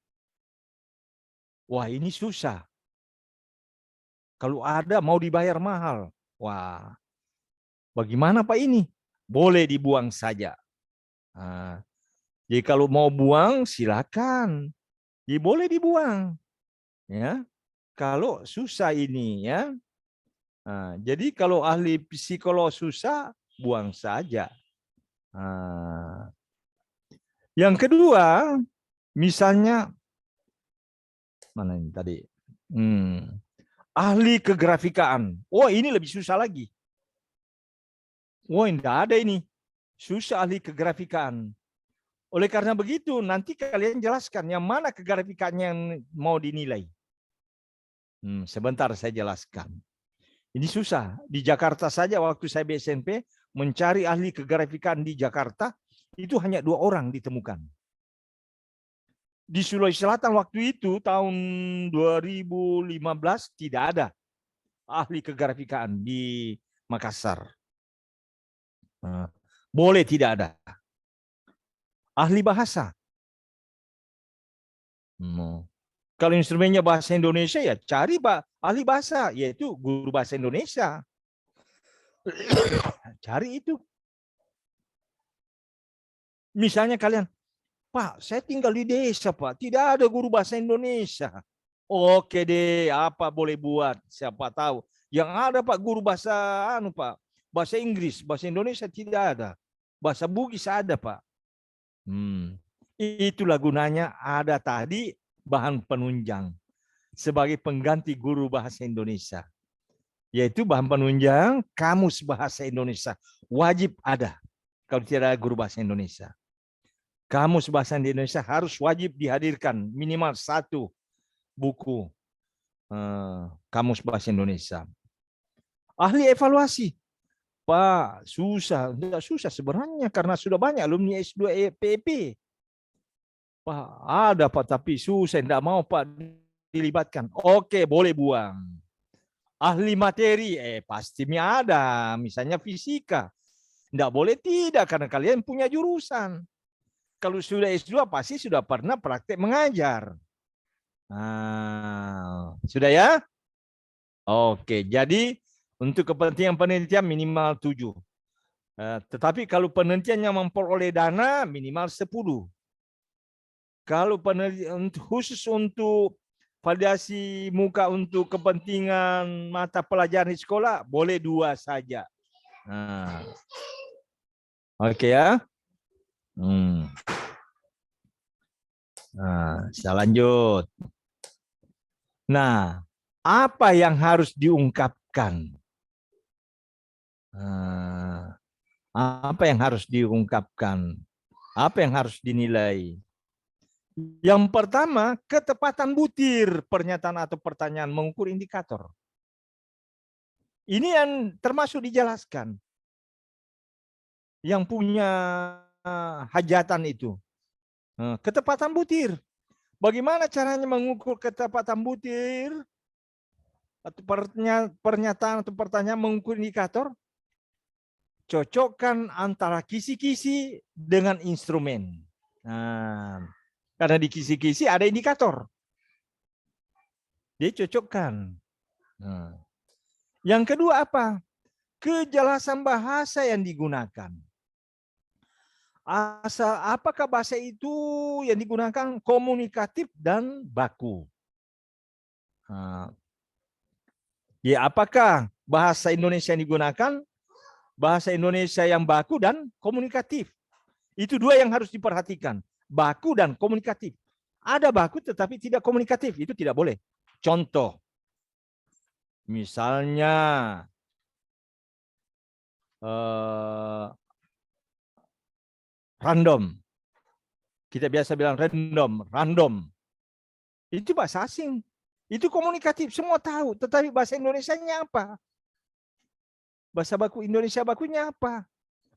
Wah, ini susah. Kalau ada mau dibayar mahal. Wah, bagaimana Pak ini? Boleh dibuang saja. Nah, jadi kalau mau buang silakan. Jadi boleh dibuang. Ya. Kalau susah ini ya. Nah, jadi kalau ahli psikolog susah, buang saja. Nah, yang kedua, misalnya mana ini tadi? Ahli kegrafikaan. Oh, ini lebih susah lagi. Oh, tidak ada ini. Susah ahli kegrafikaan. Oleh karena begitu, nanti kalian jelaskan yang mana kegrafikannya yang mau dinilai. Sebentar saya jelaskan. Ini susah. Di Jakarta saja waktu saya BSNP, mencari ahli kegrafikaan di Jakarta, itu hanya 2 orang ditemukan. Di Sulawesi Selatan waktu itu, tahun 2015, tidak ada ahli kegrafikaan di Makassar. Boleh tidak ada. Ahli bahasa. Kalau instrumennya bahasa Indonesia, ya cari ahli bahasa, yaitu guru bahasa Indonesia. Cari itu. Misalnya kalian, Pak, saya tinggal di desa, Pak. Tidak ada guru bahasa Indonesia. Oke deh, apa boleh buat? Siapa tahu. Yang ada Pak guru bahasa Pak, bahasa Inggris, bahasa Indonesia tidak ada. Bahasa Bugis ada, Pak. Itulah gunanya ada tadi bahan penunjang sebagai pengganti guru bahasa Indonesia. Yaitu bahan penunjang kamus bahasa Indonesia. Wajib ada kalau tidak ada guru bahasa Indonesia. Kamus bahasa Indonesia harus wajib dihadirkan minimal 1 buku kamus bahasa Indonesia. Ahli evaluasi. Pak, susah. Tidak susah sebenarnya karena sudah banyak alumni S2 PEP. Pak, ada Pak, tapi susah. Tidak mau Pak dilibatkan. Oke, boleh buang. Ahli materi, pasti ada. Misalnya fisika. Tidak boleh tidak karena kalian punya jurusan. Kalau sudah S2 pasti sudah pernah praktek mengajar. Sudah ya? Oke, jadi untuk kepentingan penelitian minimal 7. Tetapi kalau penelitian yang memperoleh dana minimal 10. Kalau penelitian khusus untuk validasi muka untuk kepentingan mata pelajaran di sekolah boleh 2 saja. Nah. Oke ya. Nah, kita lanjut. Nah, apa yang harus diungkapkan? Apa yang harus diungkapkan? Apa yang harus dinilai? Yang pertama, ketepatan butir pernyataan atau pertanyaan mengukur indikator. Ini yang termasuk dijelaskan. Yang punya hajatan itu. Ketepatan butir. Bagaimana caranya mengukur ketepatan butir? Atau pernyataan atau pertanyaan mengukur indikator? Cocokkan antara kisi-kisi dengan instrumen. Nah, karena di kisi-kisi ada indikator. Dia cocokkan. Nah. Yang kedua apa? Kejelasan bahasa yang digunakan. Apakah bahasa itu yang digunakan komunikatif dan baku? Nah. Ya, apakah bahasa Indonesia yang digunakan bahasa Indonesia yang baku dan komunikatif? Itu 2 yang harus diperhatikan. Baku dan komunikatif. Ada baku tetapi tidak komunikatif. Itu tidak boleh. Contoh. Misalnya. Random. Kita biasa bilang random. Itu bahasa asing. Itu komunikatif. Semua tahu. Tetapi bahasa Indonesianya apa? Bahasa baku Indonesia bakunya apa?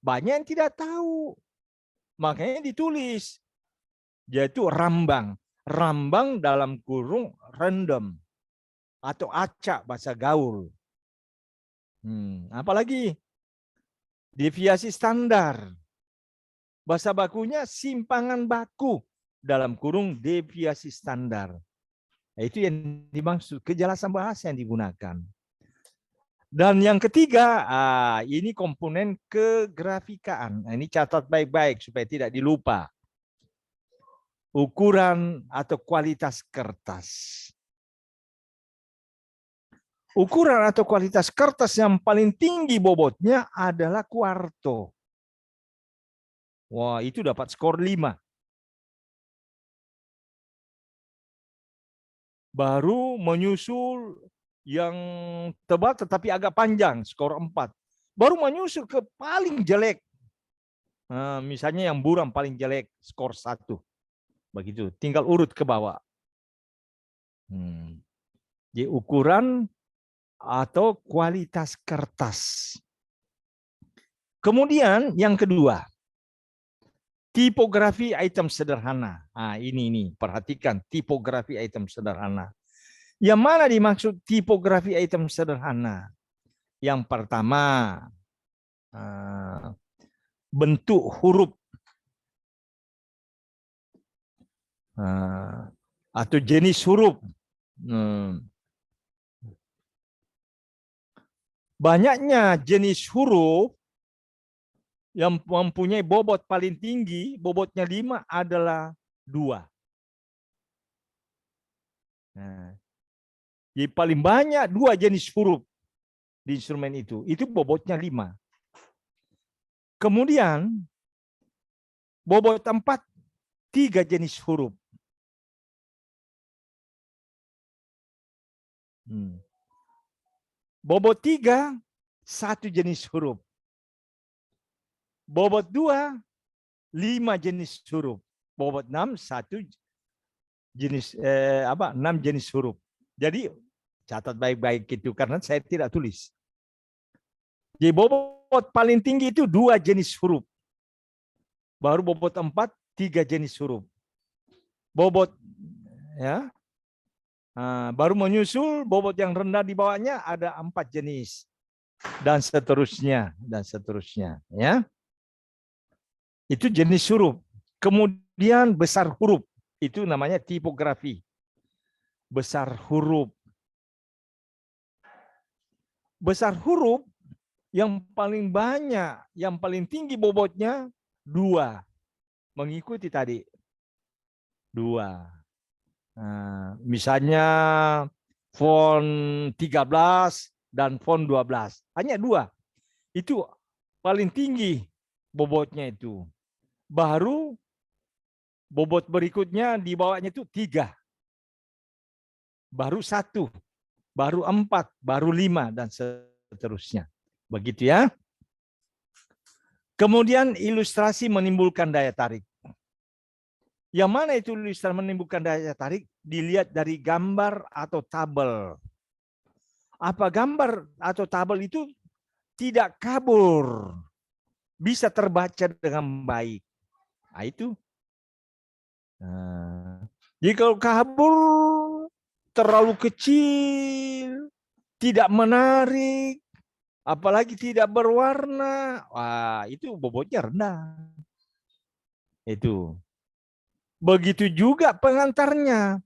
Banyak yang tidak tahu. Makanya ditulis. Yaitu rambang. Rambang dalam kurung random. Atau acak bahasa gaul. Apalagi? Deviasi standar. Bahasa bakunya simpangan baku. Dalam kurung deviasi standar. Itu yang dimaksud. Kejelasan bahasa yang digunakan. Dan yang ketiga, ini komponen kegrafikaan. Nah, ini catat baik-baik supaya tidak dilupa. Ukuran atau kualitas kertas. Ukuran atau kualitas kertas yang paling tinggi bobotnya adalah kuarto. Wah, itu dapat skor 5. Baru menyusul yang tebal tetapi agak panjang, skor 4. Baru menyusul ke paling jelek. Nah, misalnya yang buram paling jelek, skor 1. Begitu, tinggal urut ke bawah. Jadi ukuran atau kualitas kertas. Kemudian yang kedua, tipografi item sederhana. Ini perhatikan tipografi item sederhana. Yang mana dimaksud tipografi item sederhana? Yang pertama, bentuk huruf atau jenis huruf. Banyaknya jenis huruf yang mempunyai bobot paling tinggi, bobotnya 5 adalah 2. Jadi paling banyak 2 jenis huruf di instrumen itu bobotnya 5. Kemudian bobot 4, 3 jenis huruf. Bobot 3, 1 jenis huruf. Bobot 2, 5 jenis huruf. Bobot 6, 1 jenis 6 jenis huruf. Jadi catat baik-baik itu karena saya tidak tulis. Jadi bobot paling tinggi itu 2 jenis huruf. Baru bobot 4, 3 jenis huruf. Bobot ya. Baru menyusul bobot yang rendah di bawahnya ada 4 jenis dan seterusnya ya. Itu jenis huruf. Kemudian besar huruf itu namanya tipografi. Besar huruf. Besar huruf yang paling banyak, yang paling tinggi bobotnya 2. Mengikuti tadi 2. Misalnya font 13 dan font 12. Hanya 2. Itu paling tinggi bobotnya itu. Baru bobot berikutnya di bawahnya itu 3. Baru 1. Baru 4. Baru 5 dan seterusnya. Begitu ya. Kemudian ilustrasi menimbulkan daya tarik. Yang mana itu ilustrasi menimbulkan daya tarik? Dilihat dari gambar atau tabel. Apa gambar atau tabel itu tidak kabur. Bisa terbaca dengan baik. Nah, itu. Jika kabur, terlalu kecil, tidak menarik, apalagi tidak berwarna, wah itu bobotnya rendah. Itu. Begitu juga pengantarnya.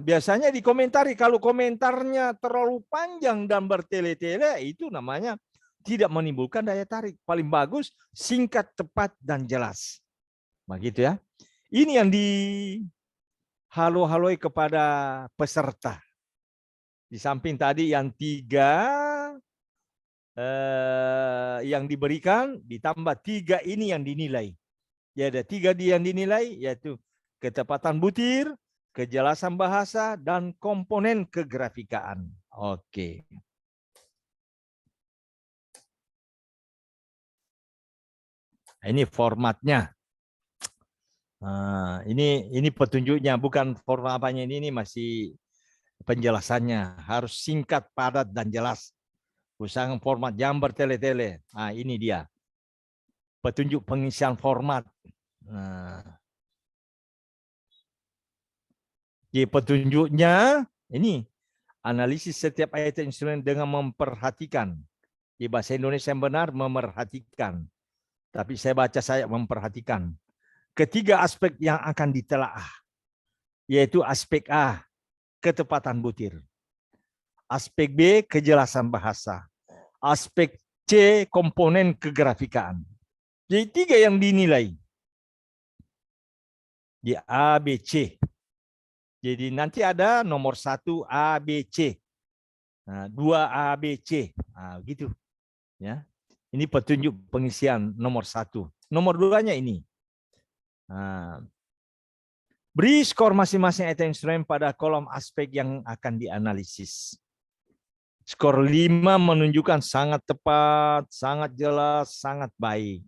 Biasanya dikomentari, kalau komentarnya terlalu panjang dan bertele-tele, itu namanya tidak menimbulkan daya tarik. Paling bagus, singkat, tepat, dan jelas. Begitu ya. Ini yang dihalo-haloi kepada peserta. Di samping tadi yang 3 yang diberikan, ditambah 3 ini yang dinilai. Ya, ada 3 yang dinilai, yaitu ketepatan butir, kejelasan bahasa, dan komponen kegrafikaan. Oke. Ini formatnya. Ini petunjuknya, bukan format apanya ini masih penjelasannya. Harus singkat, padat, dan jelas. Usahakan format jangan bertele-tele. Nah, ini dia. Petunjuk pengisian format. Jadi petunjuknya ini analisis setiap ayat instrumen dengan memperhatikan. Di bahasa Indonesia yang benar memerhatikan. Tapi saya baca saya memperhatikan. Ketiga aspek yang akan ditelaah, yaitu aspek A, ketepatan butir. Aspek B, kejelasan bahasa. Aspek C, komponen kegrafikaan. Jadi 3 yang dinilai. Di A, B, C. Jadi nanti ada nomor 1 A, B, C. 2 A, B, C. Gitu. Ya. Ini petunjuk pengisian nomor 1. Nomor 2-nya ini. Beri skor masing-masing item instrumen pada kolom aspek yang akan dianalisis. Skor 5 menunjukkan sangat tepat, sangat jelas, sangat baik.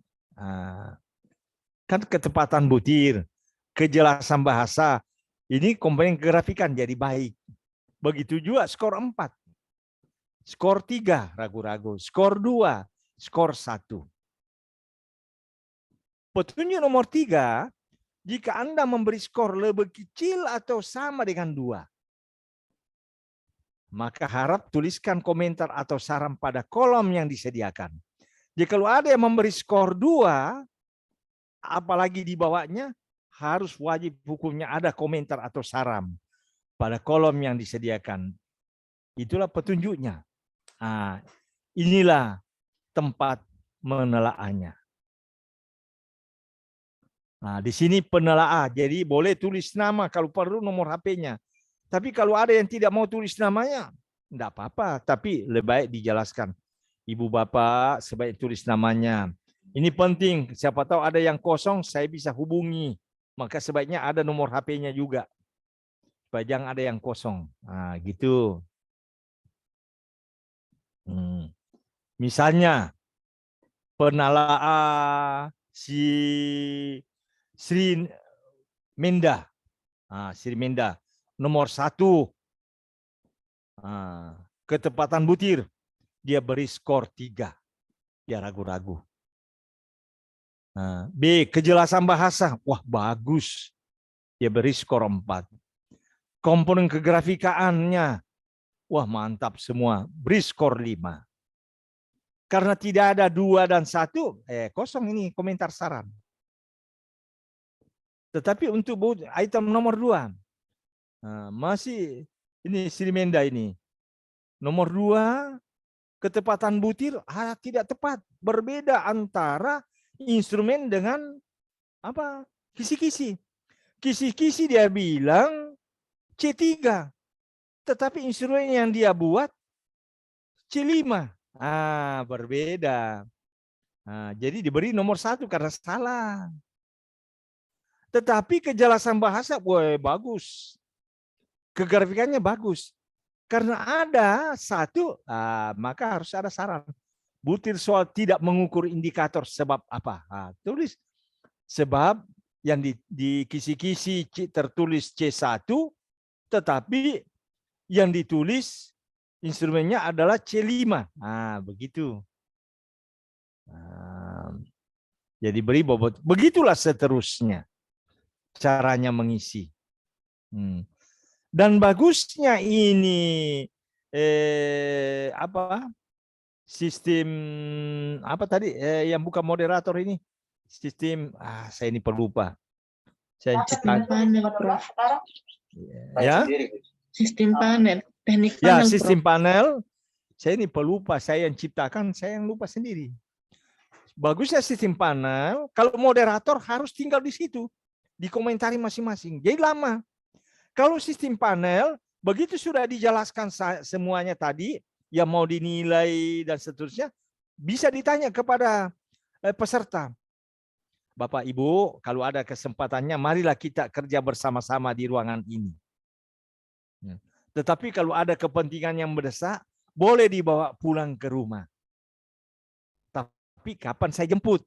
Kan ketepatan butir, kejelasan bahasa, ini komponen kegrafikan jadi baik. Begitu juga skor 4. Skor 3 ragu-ragu, skor 2, skor 1. Petunjuk nomor 3, jika Anda memberi skor lebih kecil atau sama dengan 2, maka harap tuliskan komentar atau saran pada kolom yang disediakan. Jadi kalau ada yang memberi skor 2, apalagi di bawahnya, harus wajib hukumnya ada komentar atau saran pada kolom yang disediakan. Itulah petunjuknya. Inilah tempat menelaahnya. Di sini penelaah, jadi boleh tulis nama kalau perlu nomor HP-nya. Tapi kalau ada yang tidak mau tulis namanya, enggak apa-apa. Tapi lebih baik dijelaskan. Ibu bapak sebaik tulis namanya. Ini penting. Siapa tahu ada yang kosong, saya bisa hubungi. Maka sebaiknya ada nomor HP-nya juga. Supaya jangan ada yang kosong. Gitu. Misalnya penelaah si Sri Menda. Sri Menda. Nomor 1. Ketepatan butir. Dia beri skor 3. Dia ragu-ragu. B. Kejelasan bahasa. Wah, bagus. Dia beri skor 4. Komponen kegrafikaannya. Wah, mantap semua. Beri skor 5. Karena tidak ada 2 dan 1, kosong ini komentar saran. Tetapi untuk item nomor 2, masih ini Sri Menda ini. Nomor 2, ketepatan butir tidak tepat. Berbeda antara instrumen dengan kisi-kisi. Kisi-kisi dia bilang C3. Tetapi instrumen yang dia buat C5. Berbeda. Jadi diberi nomor 1 karena salah. Tetapi kejelasan bahasa, bagus. Kegrafikannya bagus. Karena ada satu, maka harus ada saran. Butir soal tidak mengukur indikator sebab apa? Tulis. Sebab yang di kisi-kisi tertulis C1, tetapi yang ditulis instrumennya adalah C5. Begitu. Jadi beri bobot. Begitulah seterusnya caranya mengisi. Dan bagusnya ini sistem apa tadi yang bukan moderator ini? Sistem saya ini pelupa. Saya Sistem panel, Prof. Ya. Sistem panel, teknik Ya, panel, sistem Prof. panel. Saya ini pelupa, saya yang ciptakan, saya yang lupa sendiri. Bagusnya sistem panel, kalau moderator harus tinggal di situ, dikomentari masing-masing. Jadi lama. Kalau sistem panel, begitu sudah dijelaskan semuanya tadi, yang mau dinilai dan seterusnya, bisa ditanya kepada peserta. Bapak Ibu, kalau ada kesempatannya, marilah kita kerja bersama-sama di ruangan ini. Tetapi kalau ada kepentingan yang mendesak, boleh dibawa pulang ke rumah. Tapi kapan saya jemput?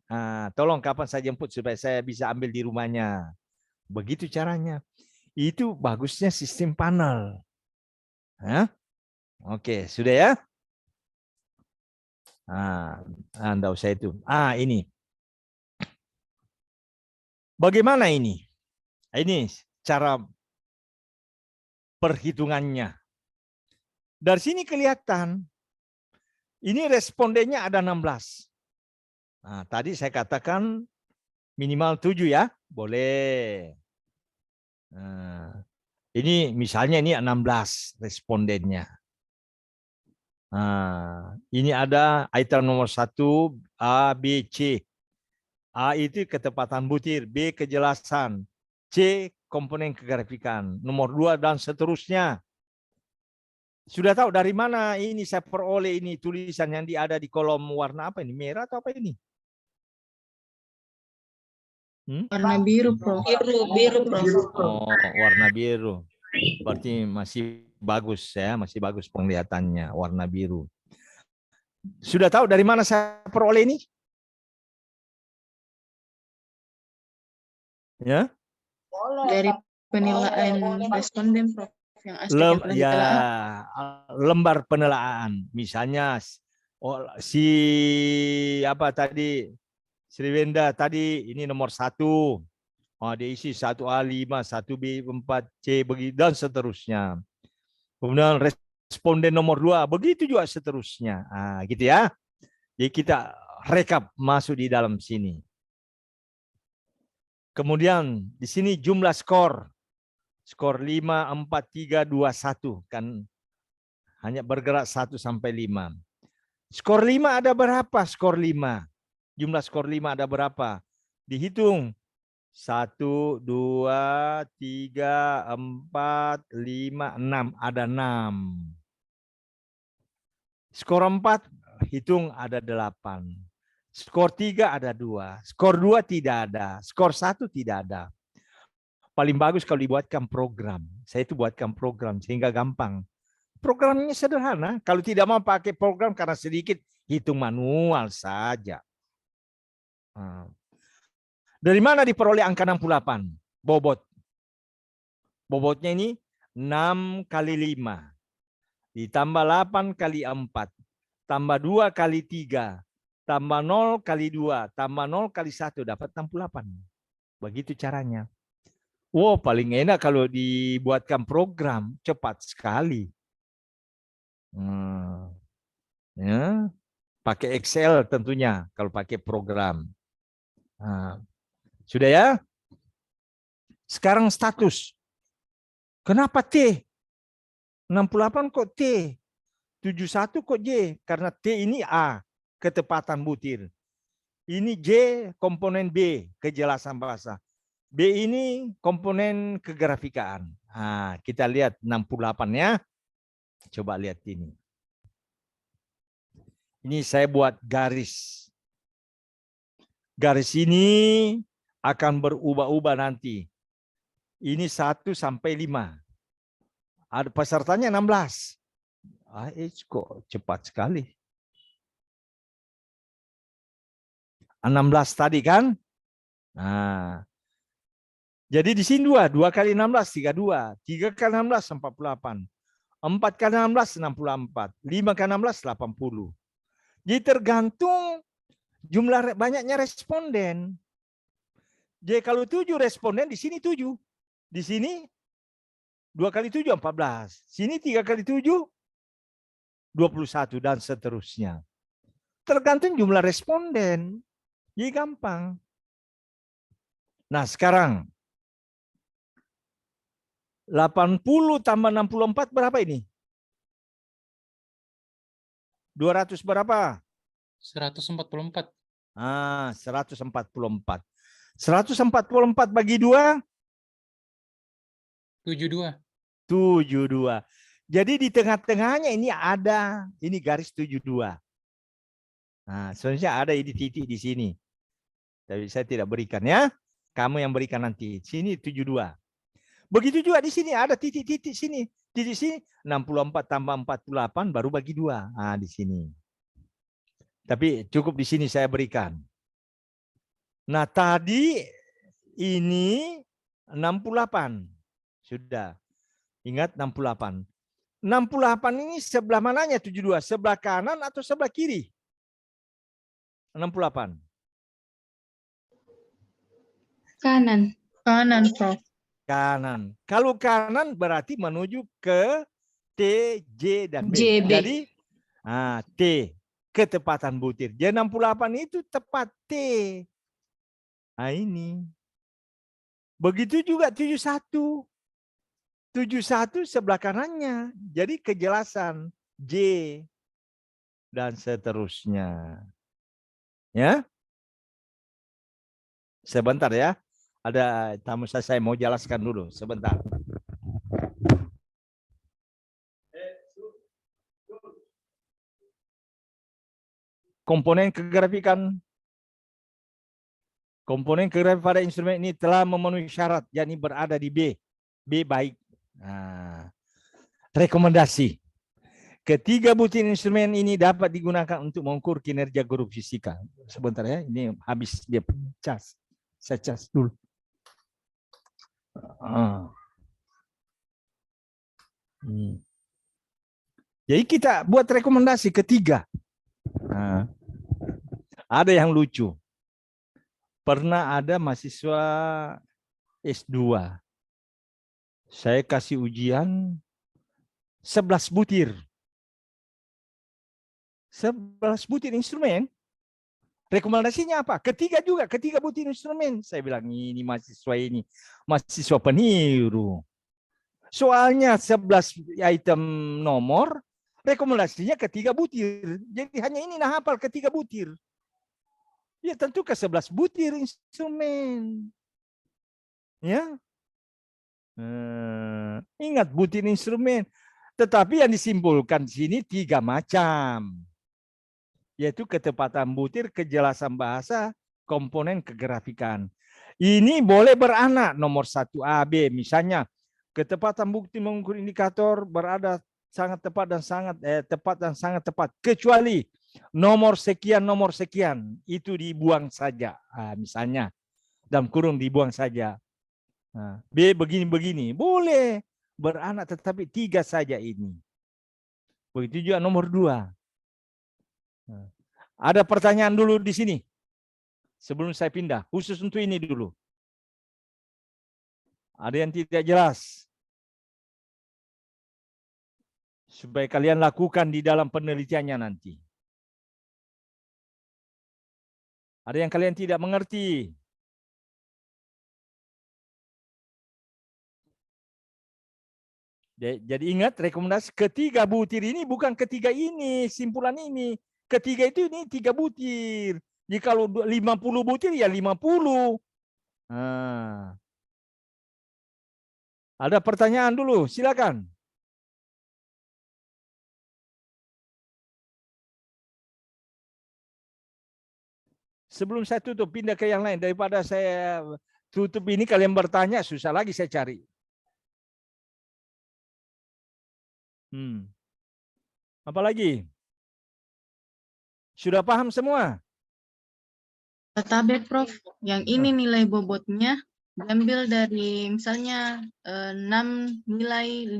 Tolong kapan saya jemput supaya saya bisa ambil di rumahnya. Begitu caranya. Itu bagusnya sistem panel. Oke, sudah ya? Enggak usah itu. Ini. Bagaimana ini? Ini cara perhitungannya. Dari sini kelihatan. Ini respondennya ada 16. Tadi saya katakan minimal 7 ya. Boleh. Ini misalnya ini 16 respondennya. Ini ada item nomor 1 A, B, C. A itu ketepatan butir, B kejelasan, C komponen kegrafikan, nomor 2 dan seterusnya. Sudah tahu dari mana ini saya peroleh ini tulisan yang ada di kolom warna apa ini? Merah atau apa ini? Warna biru, Prof. Biru, Prof. Warna biru. Berarti masih bagus ya, masih bagus penglihatannya warna biru. Sudah tahu dari mana saya peroleh ini? Ya? Dari penilaian responden, Prof. Yang aspek yang telah ditelaah. Lembar penilaian. Misalnya si apa tadi? Sriwenda tadi ini nomor 1. Dia isi 1A5, 1B4, C begitu dan seterusnya. Kemudian responden nomor 2, begitu juga seterusnya. Gitu ya. Jadi kita rekap masuk di dalam sini. Kemudian di sini jumlah skor. Skor 5, 4, 3, 2, 1. Kan hanya bergerak 1 sampai 5. Skor 5 ada berapa? Skor 5. Jumlah skor 5 ada berapa? Dihitung. 1, 2, 3, 4, 5, 6. Ada 6. Skor 4 hitung ada 8. Skor 3 ada 2. Skor 2 tidak ada. Skor 1 tidak ada. Paling bagus kalau dibuatkan program. Saya itu buatkan program sehingga gampang. Programnya sederhana. Kalau tidak mau pakai program karena sedikit, hitung manual saja. Dari mana diperoleh angka 68? Bobot. Bobotnya ini 6 kali 5. Ditambah 8 kali 4. Tambah 2 kali 3. Tambah 0 kali 2. Tambah 0 kali 1. Dapat 68. Begitu caranya. Paling enak kalau dibuatkan program. Cepat sekali. Ya. Pakai Excel tentunya kalau pakai program. Sudah ya? Sekarang status. Kenapa T? 68 kok T? 71 kok J? Karena T ini A, ketepatan butir. Ini J, komponen B, kejelasan bahasa. B ini komponen kegrafikaan. Nah, kita lihat 68 ya. Coba lihat ini. Ini saya buat garis. Garis ini akan berubah-ubah nanti. Ini 1 sampai 5. Ada pesertanya 16. Kok cepat sekali. 16 tadi kan? Nah. Jadi di sini 2 kali 16 32, 3 kali 16 48. 4 kali 16 64, 5 kali 16 80. Jadi tergantung jumlah banyaknya responden. Jadi kalau 7 responden di sini 7. Di sini 2 kali 7 14. Sini 3 kali 7 21 dan seterusnya. Tergantung jumlah responden. Jadi gampang. Nah, sekarang 80 tambah 64 berapa ini? 200 berapa? 144. 144. 144 bagi 2? 72. 72. Jadi di tengah-tengahnya ini ada, ini garis 72. Nah, sebenarnya ada ini titik di sini. Tapi saya tidak berikan ya. Kamu yang berikan nanti. Sini 72. Begitu juga di sini ada titik-titik sini. Titik sini 64 tambah 48 baru bagi 2. Nah, di sini. Tapi cukup di sini saya berikan. Nah, tadi ini 68. Sudah. Ingat 68. 68 ini sebelah mananya 72? Sebelah kanan atau sebelah kiri? 68. Kanan, Prof. Kanan. Kalau kanan berarti menuju ke T, J, dan B. JB. Jadi T, ketepatan butir. Jadi 68 itu tepat T. Nah ini. Begitu juga 71. 71 sebelah kanannya. Jadi kejelasan J dan seterusnya. Ya. Sebentar ya. Ada tamu saya mau jelaskan dulu sebentar. Komponen kegrafikan. Komponen kegrafikan pada instrumen ini telah memenuhi syarat, yakni berada di B. B baik. Nah, rekomendasi. Ketiga butir instrumen ini dapat digunakan untuk mengukur kinerja guru fisika. Sebentar ya, ini habis dia cas. Saya cas dulu. Jadi kita buat rekomendasi ketiga. Nah, ada yang lucu. Pernah ada mahasiswa S2. Saya kasih ujian 11 butir. 11 butir instrumen. Rekomendasinya apa? Ketiga juga, ketiga butir instrumen. Saya bilang ini mahasiswa peniru. Soalnya 11 item nomor, rekomendasinya ketiga butir. Jadi hanya ini nah hafal ketiga butir. Ya tentu ke 11 butir instrumen. Ya. Ingat butir instrumen. Tetapi yang disimpulkan di sini 3 macam. Yaitu ketepatan butir, kejelasan bahasa, komponen kegrafikan. Ini boleh beranak nomor 1 A, B. Misalnya, ketepatan bukti mengukur indikator berada sangat tepat dan sangat tepat. Kecuali nomor sekian, itu dibuang saja. Misalnya, dalam kurung dibuang saja. B begini-begini. Boleh beranak, tetapi 3 saja ini. Begitu juga nomor 2. Ada pertanyaan dulu di sini sebelum saya pindah, khusus untuk ini dulu. Ada yang tidak jelas? Supaya kalian lakukan di dalam penelitiannya nanti. Ada yang kalian tidak mengerti? Jadi ingat rekomendasi ketiga butir ini bukan ketiga ini, simpulan ini. Ketiga itu ini 3 butir. Jika kalau 50 butir ya 50. Ada pertanyaan dulu, silakan. Sebelum saya tutup, pindah ke yang lain. Daripada saya tutup ini, kalian bertanya, susah lagi saya cari. Apa lagi? Sudah paham semua? Tabel, Prof. Yang ini nilai bobotnya diambil dari misalnya 6 nilai 5.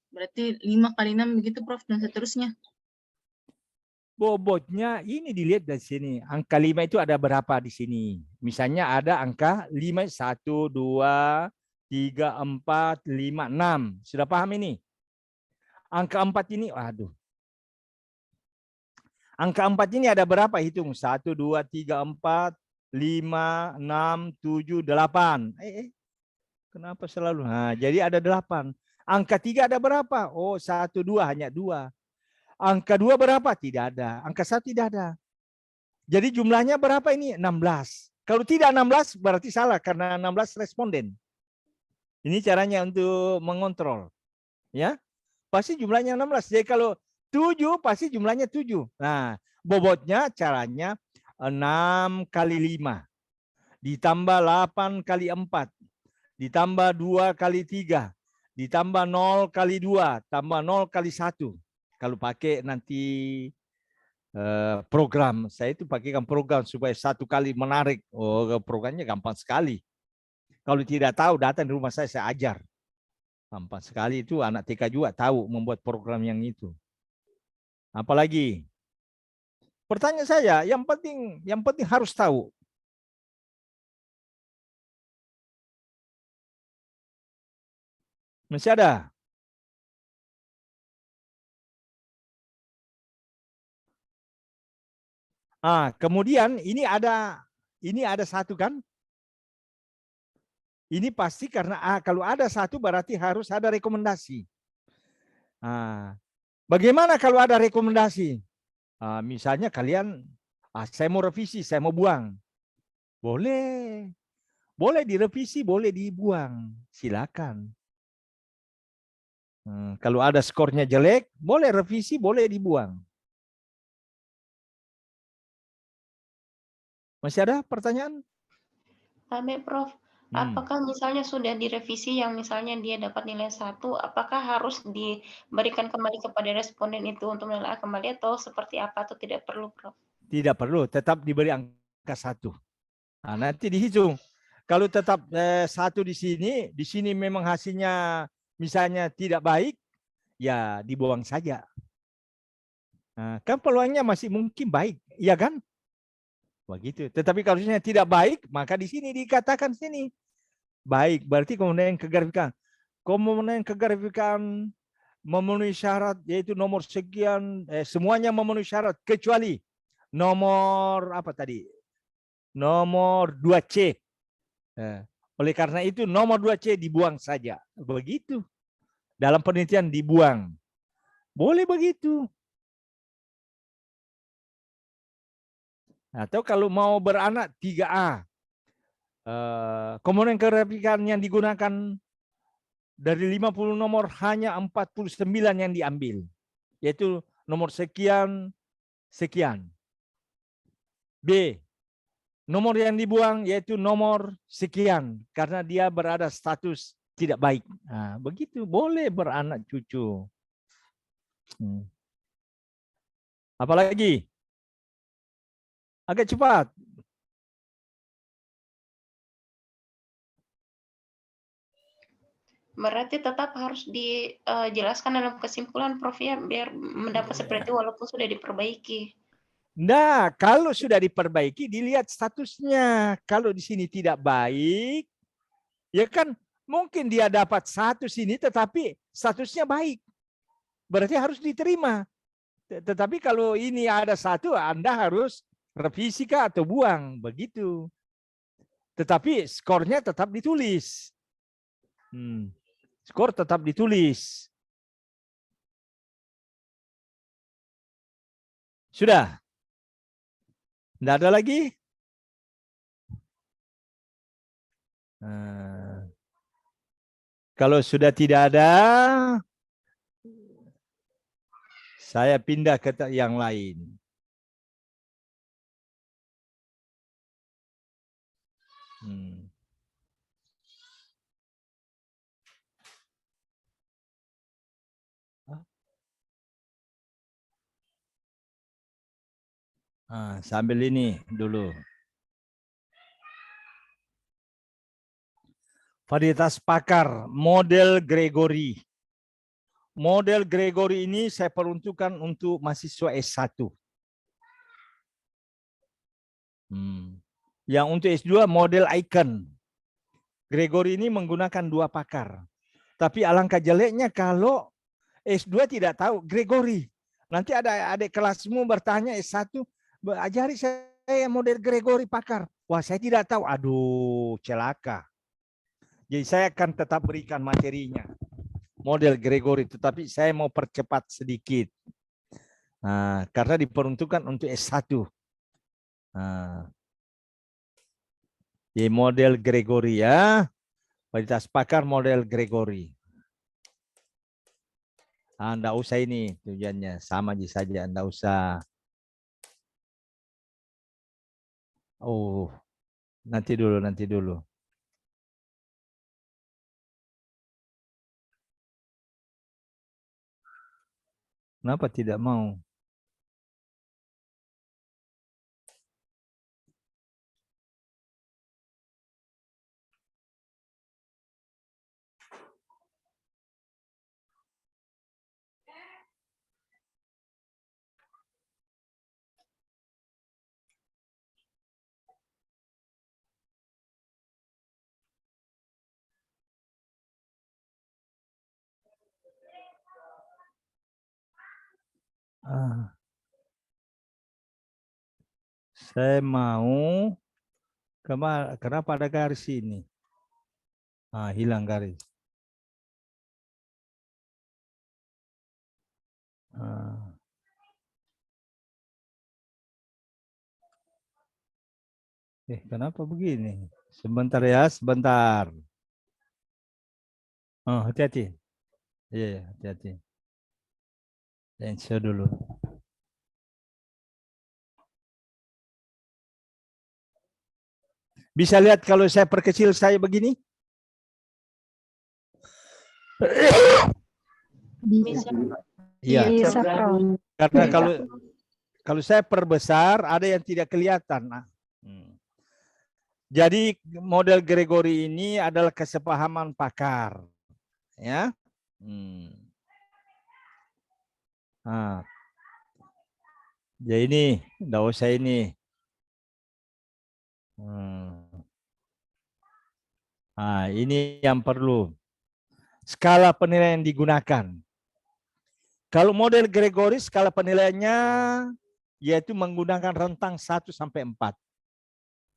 Berarti 5 kali 6 begitu, Prof. Dan seterusnya. Bobotnya ini dilihat dari sini. Angka 5 itu ada berapa di sini? Misalnya ada angka 5, 1, 2, 3, 4, 5, 6. Sudah paham ini? Angka 4 ini, waduh. Angka 4 ini ada berapa? Hitung. 1, 2, 3, 4, 5, 6, 7, 8. Kenapa selalu? Nah, jadi ada 8. Angka 3 ada berapa? Oh, 1, 2, hanya 2. Angka 2 berapa? Tidak ada. Angka 1 tidak ada. Jadi jumlahnya berapa ini? 16. Kalau tidak 16 berarti salah karena 16 responden. Ini caranya untuk mengontrol. Ya. Pasti jumlahnya 16. Jadi kalau 7 pasti jumlahnya 7. Nah, bobotnya caranya 6 kali 5. Ditambah 8 kali 4. Ditambah 2 kali 3. Ditambah 0 kali 2. Tambah 0 kali 1. Kalau pakai nanti program, saya itu pakaikan program supaya 1 kali menarik. Oh, programnya gampang sekali. Kalau tidak tahu, datang di rumah saya ajar. Gampang sekali itu, anak TK juga tahu membuat program yang itu. Apalagi? Pertanyaan saya, yang penting harus tahu. Masih ada? Kemudian ini ada satu kan? Ini pasti karena kalau ada satu berarti harus ada rekomendasi. Bagaimana kalau ada rekomendasi? Misalnya kalian, saya mau revisi, saya mau buang. Boleh. Boleh direvisi, boleh dibuang. Silakan. Kalau ada skornya jelek, boleh revisi, boleh dibuang. Masih ada pertanyaan? Tapi Prof, apakah misalnya sudah direvisi yang misalnya dia dapat nilai 1, apakah harus diberikan kembali kepada responden itu untuk menelaah kembali atau seperti apa atau tidak perlu, Prof? Tidak perlu, tetap diberi angka 1. Nanti dihitung. Kalau tetap 1 di sini memang hasilnya misalnya tidak baik, ya dibuang saja. Kan peluangnya masih mungkin baik, iya kan? Begitu. Tetapi kalau tidak baik, maka di sini dikatakan sini baik. Berarti kemudian kegrafikan. Kemudian kegrafikan memenuhi syarat, yaitu nomor sekian, semuanya memenuhi syarat kecuali nomor apa tadi? Nomor 2C. Oleh karena itu nomor 2C dibuang saja. Begitu. Dalam penelitian dibuang. Boleh begitu. Atau kalau mau beranak 3A. Komponen kegrafikan yang digunakan dari 50 nomor hanya 49 yang diambil. Yaitu nomor sekian, sekian. B. Nomor yang dibuang yaitu nomor sekian. Karena dia berada status tidak baik. Begitu. Boleh beranak cucu. Apalagi? Agak cepat. Berarti tetap harus dijelaskan dalam kesimpulan, Prof, ya, biar mendapat seperti itu walaupun sudah diperbaiki. Nah, kalau sudah diperbaiki, dilihat statusnya. Kalau di sini tidak baik, ya kan mungkin dia dapat 1 sini, tetapi statusnya baik. Berarti harus diterima. Tetapi kalau ini ada 1, Anda harus revisi kah atau buang. Begitu. Tetapi skornya tetap ditulis. Skor tetap ditulis. Sudah? Tidak ada lagi? Kalau sudah tidak ada, saya pindah ke yang lain. Sambil ini dulu. Varietas pakar, model Gregory. Model Gregory ini saya peruntukkan untuk mahasiswa S1. Yang untuk S2 model Icon. Gregory ini menggunakan 2 pakar. Tapi alangkah jeleknya kalau S2 tidak tahu Gregory. Nanti ada adik kelasmu bertanya S1, ajari saya model Gregory pakar. Wah, saya tidak tahu. Aduh, celaka. Jadi saya akan tetap berikan materinya. Model Gregory, tetapi saya mau percepat sedikit. Karena diperuntukkan untuk S1. Jadi model Gregory ya. Varietas pakar model Gregory. Enggak usah ini tujuannya. Sama saja, enggak usah. Oh, nanti dulu. Kenapa tidak mau? Saya mau kenapa ada garis ini? Hilang garis. Kenapa begini? Sebentar ya, sebentar. Hati-hati. Iya, hati-hati. Cancel dulu. Bisa lihat kalau saya perkecil saya begini? Bisa. Iya. Bisa, Prof. Karena kalau saya perbesar ada yang tidak kelihatan. Jadi model Gregory ini adalah kesepahaman pakar, ya. Jadi ini, enggak usah ini. Ini yang perlu. Skala penilaian yang digunakan. Kalau model Gregory skala penilaiannya yaitu menggunakan rentang 1 sampai 4.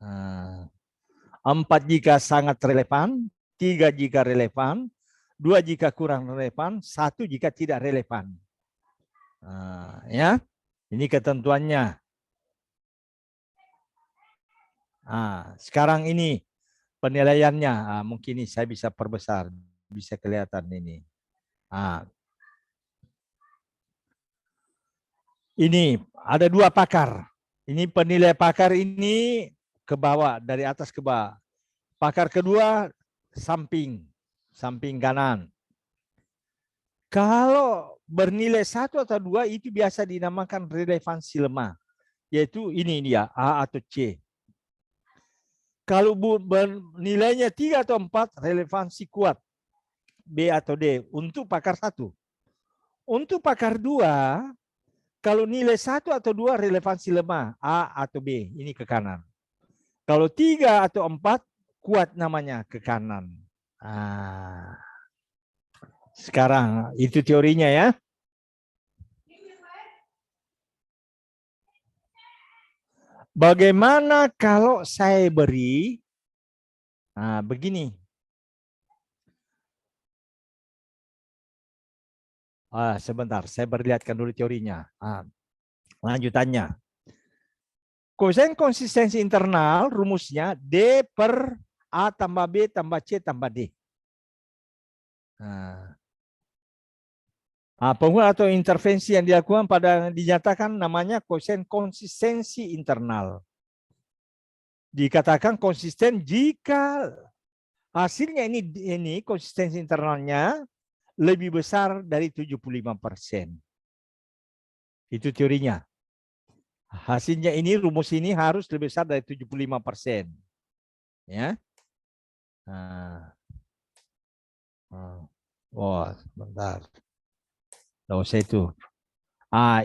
4 jika sangat relevan, 3 jika relevan, 2 jika kurang relevan, 1 jika tidak relevan. Ya, ini ketentuannya. Sekarang ini penilaiannya, mungkin ini saya bisa perbesar, bisa kelihatan ini. Ini ada 2 pakar. Ini penilai pakar ini ke bawah, dari atas ke bawah. Pakar kedua samping kanan. Kalau bernilai 1 atau 2 itu biasa dinamakan relevansi lemah, yaitu ini dia A atau C. Kalau nilainya 3 atau 4 relevansi kuat B atau D untuk pakar 1. Untuk pakar 2 kalau nilai 1 atau 2 relevansi lemah A atau B, ini ke kanan. Kalau 3 atau 4 kuat namanya ke kanan. Sekarang itu teorinya ya. Bagaimana kalau saya beri begini? Sebentar, saya perlihatkan dulu teorinya. Lanjutannya. Koefisien konsistensi internal rumusnya D per A tambah B tambah C tambah D. Penggunaan atau intervensi yang dilakukan pada dinyatakan namanya koefisien konsistensi internal. Dikatakan konsisten jika hasilnya ini konsistensi internalnya lebih besar dari 75%. Itu teorinya. Hasilnya ini, rumus ini harus lebih besar dari 75%. Ya. Wah, sebentar. Tidak usah itu.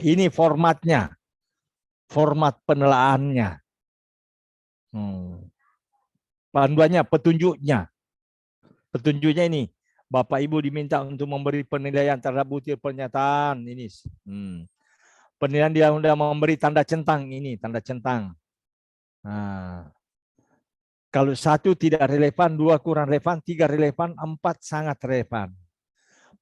Ini formatnya. Format penelaannya. Panduannya, petunjuknya. Petunjuknya ini. Bapak Ibu diminta untuk memberi penilaian terhadap butir pernyataan ini. Penilaian dia sudah memberi tanda centang ini, tanda centang. Kalau 1 tidak relevan, 2 kurang relevan, 3 relevan, 4 sangat relevan.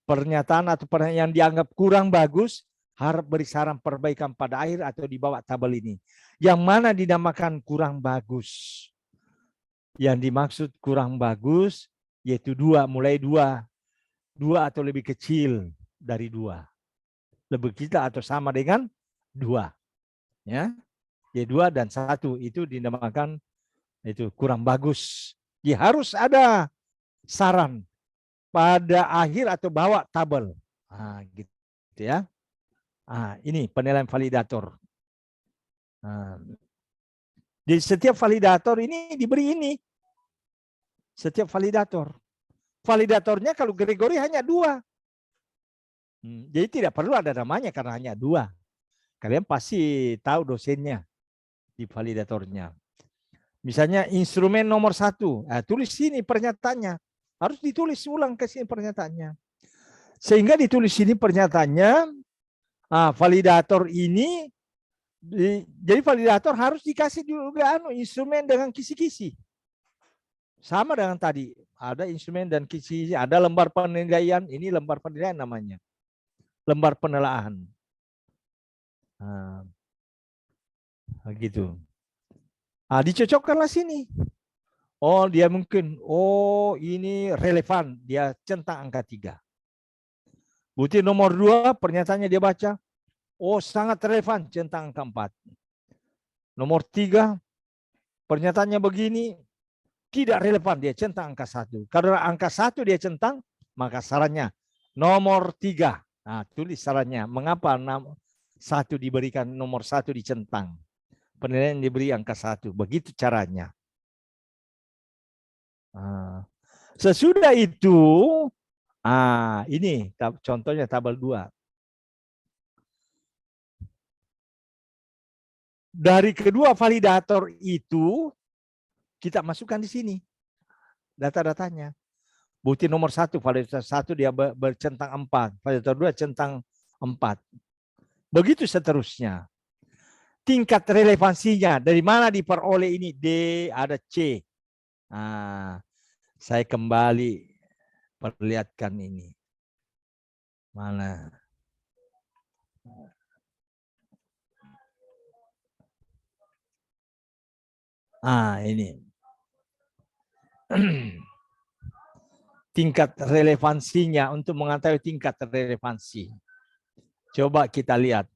Pernyataan atau pernyataan yang dianggap kurang bagus harap beri saran perbaikan pada akhir atau di bawah tabel ini. Yang mana dinamakan kurang bagus? Yang dimaksud kurang bagus yaitu 2, mulai 2 atau lebih kecil dari 2. Lebih kecil atau sama dengan 2. Ya. 2 dan 1 itu dinamakan itu kurang bagus. Ya, harus ada saran pada akhir atau bawah tabel. Gitu ya. Ini penilaian validator. Di setiap validator ini diberi ini. Setiap validator. Validatornya kalau Gregory hanya 2. Jadi tidak perlu ada namanya karena hanya 2. Kalian pasti tahu dosennya di validatornya. Misalnya instrumen nomor 1. Tulis sini pernyataannya. Harus ditulis ulang ke sini pernyataannya. Sehingga ditulis sini pernyataannya. Validator ini. Jadi validator harus dikasih juga instrumen dengan kisi-kisi. Sama dengan tadi, ada instrumen dan kisi, ada lembar penilaian, ini lembar penilaian namanya. Lembar penelaan. Gitu. Dicocokkanlah sini. Oh, dia mungkin, ini relevan, dia centang angka 3. Butir nomor 2, pernyataannya dia baca, sangat relevan, centang angka 4. Nomor 3, pernyataannya begini, tidak relevan, dia centang angka 1. Karena angka 1 dia centang, maka sarannya nomor 3. Tulis sarannya. Mengapa 1 diberikan, nomor 1 dicentang. Penilaian diberi angka 1. Begitu caranya. Sesudah itu, ini contohnya tabel 2. Dari kedua validator itu, kita masukkan di sini data-datanya. Butir nomor 1, validator 1 dia bercentang 4, validator 2 centang 4. Begitu seterusnya. Tingkat relevansinya dari mana diperoleh ini? D, ada C. Saya kembali perlihatkan ini. Mana? Ini. Tingkat relevansinya, untuk mengetahui tingkat relevansi. Coba kita lihat.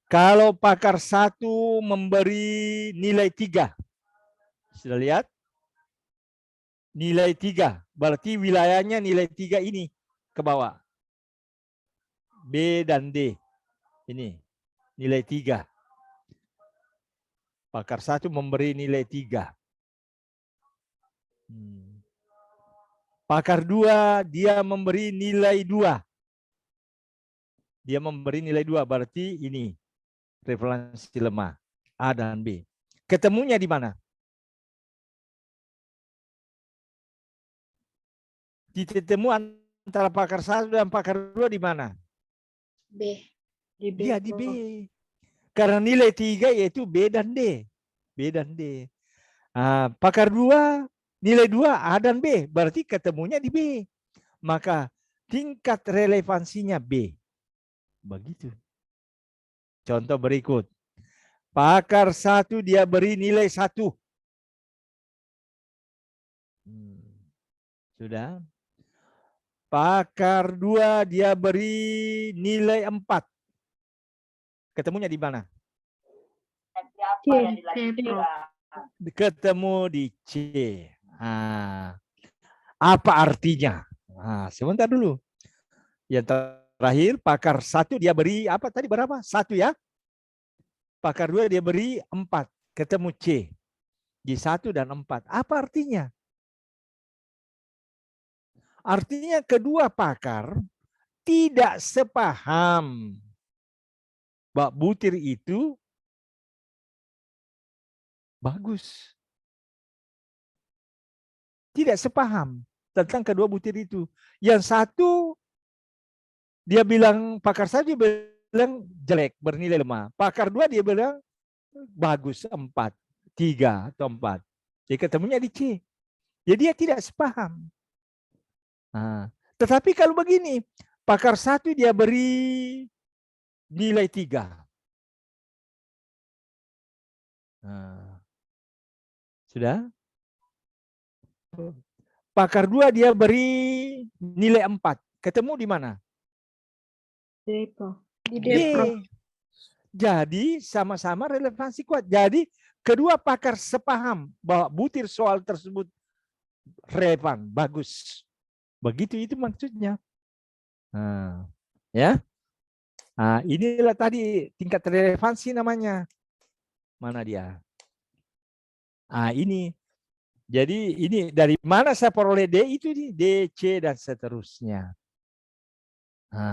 Kalau pakar 1 memberi nilai 3. Sudah lihat? Nilai 3. Berarti wilayahnya nilai 3 ini ke bawah. B dan D. Ini nilai 3. Pakar 1 memberi nilai 3. Pakar 2 dia memberi nilai 2. Dia memberi nilai 2, berarti ini referensi lemah A dan B. Ketemunya di mana? Titik temu antara pakar 1 dan pakar 2 di mana? B. Di B. Dia di B. Karena nilai 3 yaitu B dan D. B dan D. Pakar 2, nilai 2 A dan B. Berarti ketemunya di B. Maka tingkat relevansinya B. Begitu. Contoh berikut. Pakar 1 dia beri nilai 1. Sudah. Pakar 2 dia beri nilai 4. Ketemunya di mana? C. Prof. Ketemu di C. Apa artinya? Sebentar dulu. Yang terakhir, pakar 1 dia beri apa tadi berapa? 1 ya. Pakar 2 dia beri 4. Ketemu C. Di 1 dan 4. Apa artinya? Artinya kedua pakar tidak sepaham. Bak butir itu bagus. Tidak sepaham tentang kedua butir itu. Yang satu dia bilang pakar 1 dia bilang jelek, bernilai lemah. Pakar 2 dia bilang bagus 4, 3 atau 4. Jadi ketemunya di C. Jadi dia tidak sepaham. Tetapi kalau begini, pakar 1 dia beri nilai 3. Sudah? Pakar 2 dia beri nilai 4. Ketemu di mana? D, Prof. Di D, D. Prof. Jadi sama-sama relevansi kuat. Jadi kedua pakar sepaham bahwa butir soal tersebut relevan, bagus. Begitu itu maksudnya. Ya. Inilah tadi tingkat relevansi namanya. Mana dia? Ini. Jadi ini dari mana saya peroleh D itu di D, C dan seterusnya.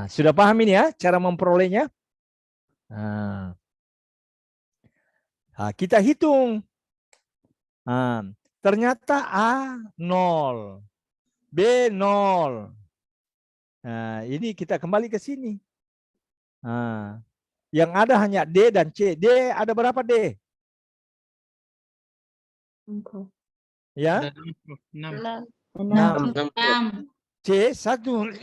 Sudah paham ini ya cara memperolehnya? Kita hitung. Ternyata A 0, B 0. Ini kita kembali ke sini. Yang ada hanya D dan C. D ada berapa D? Ya, 6. 6. C 1.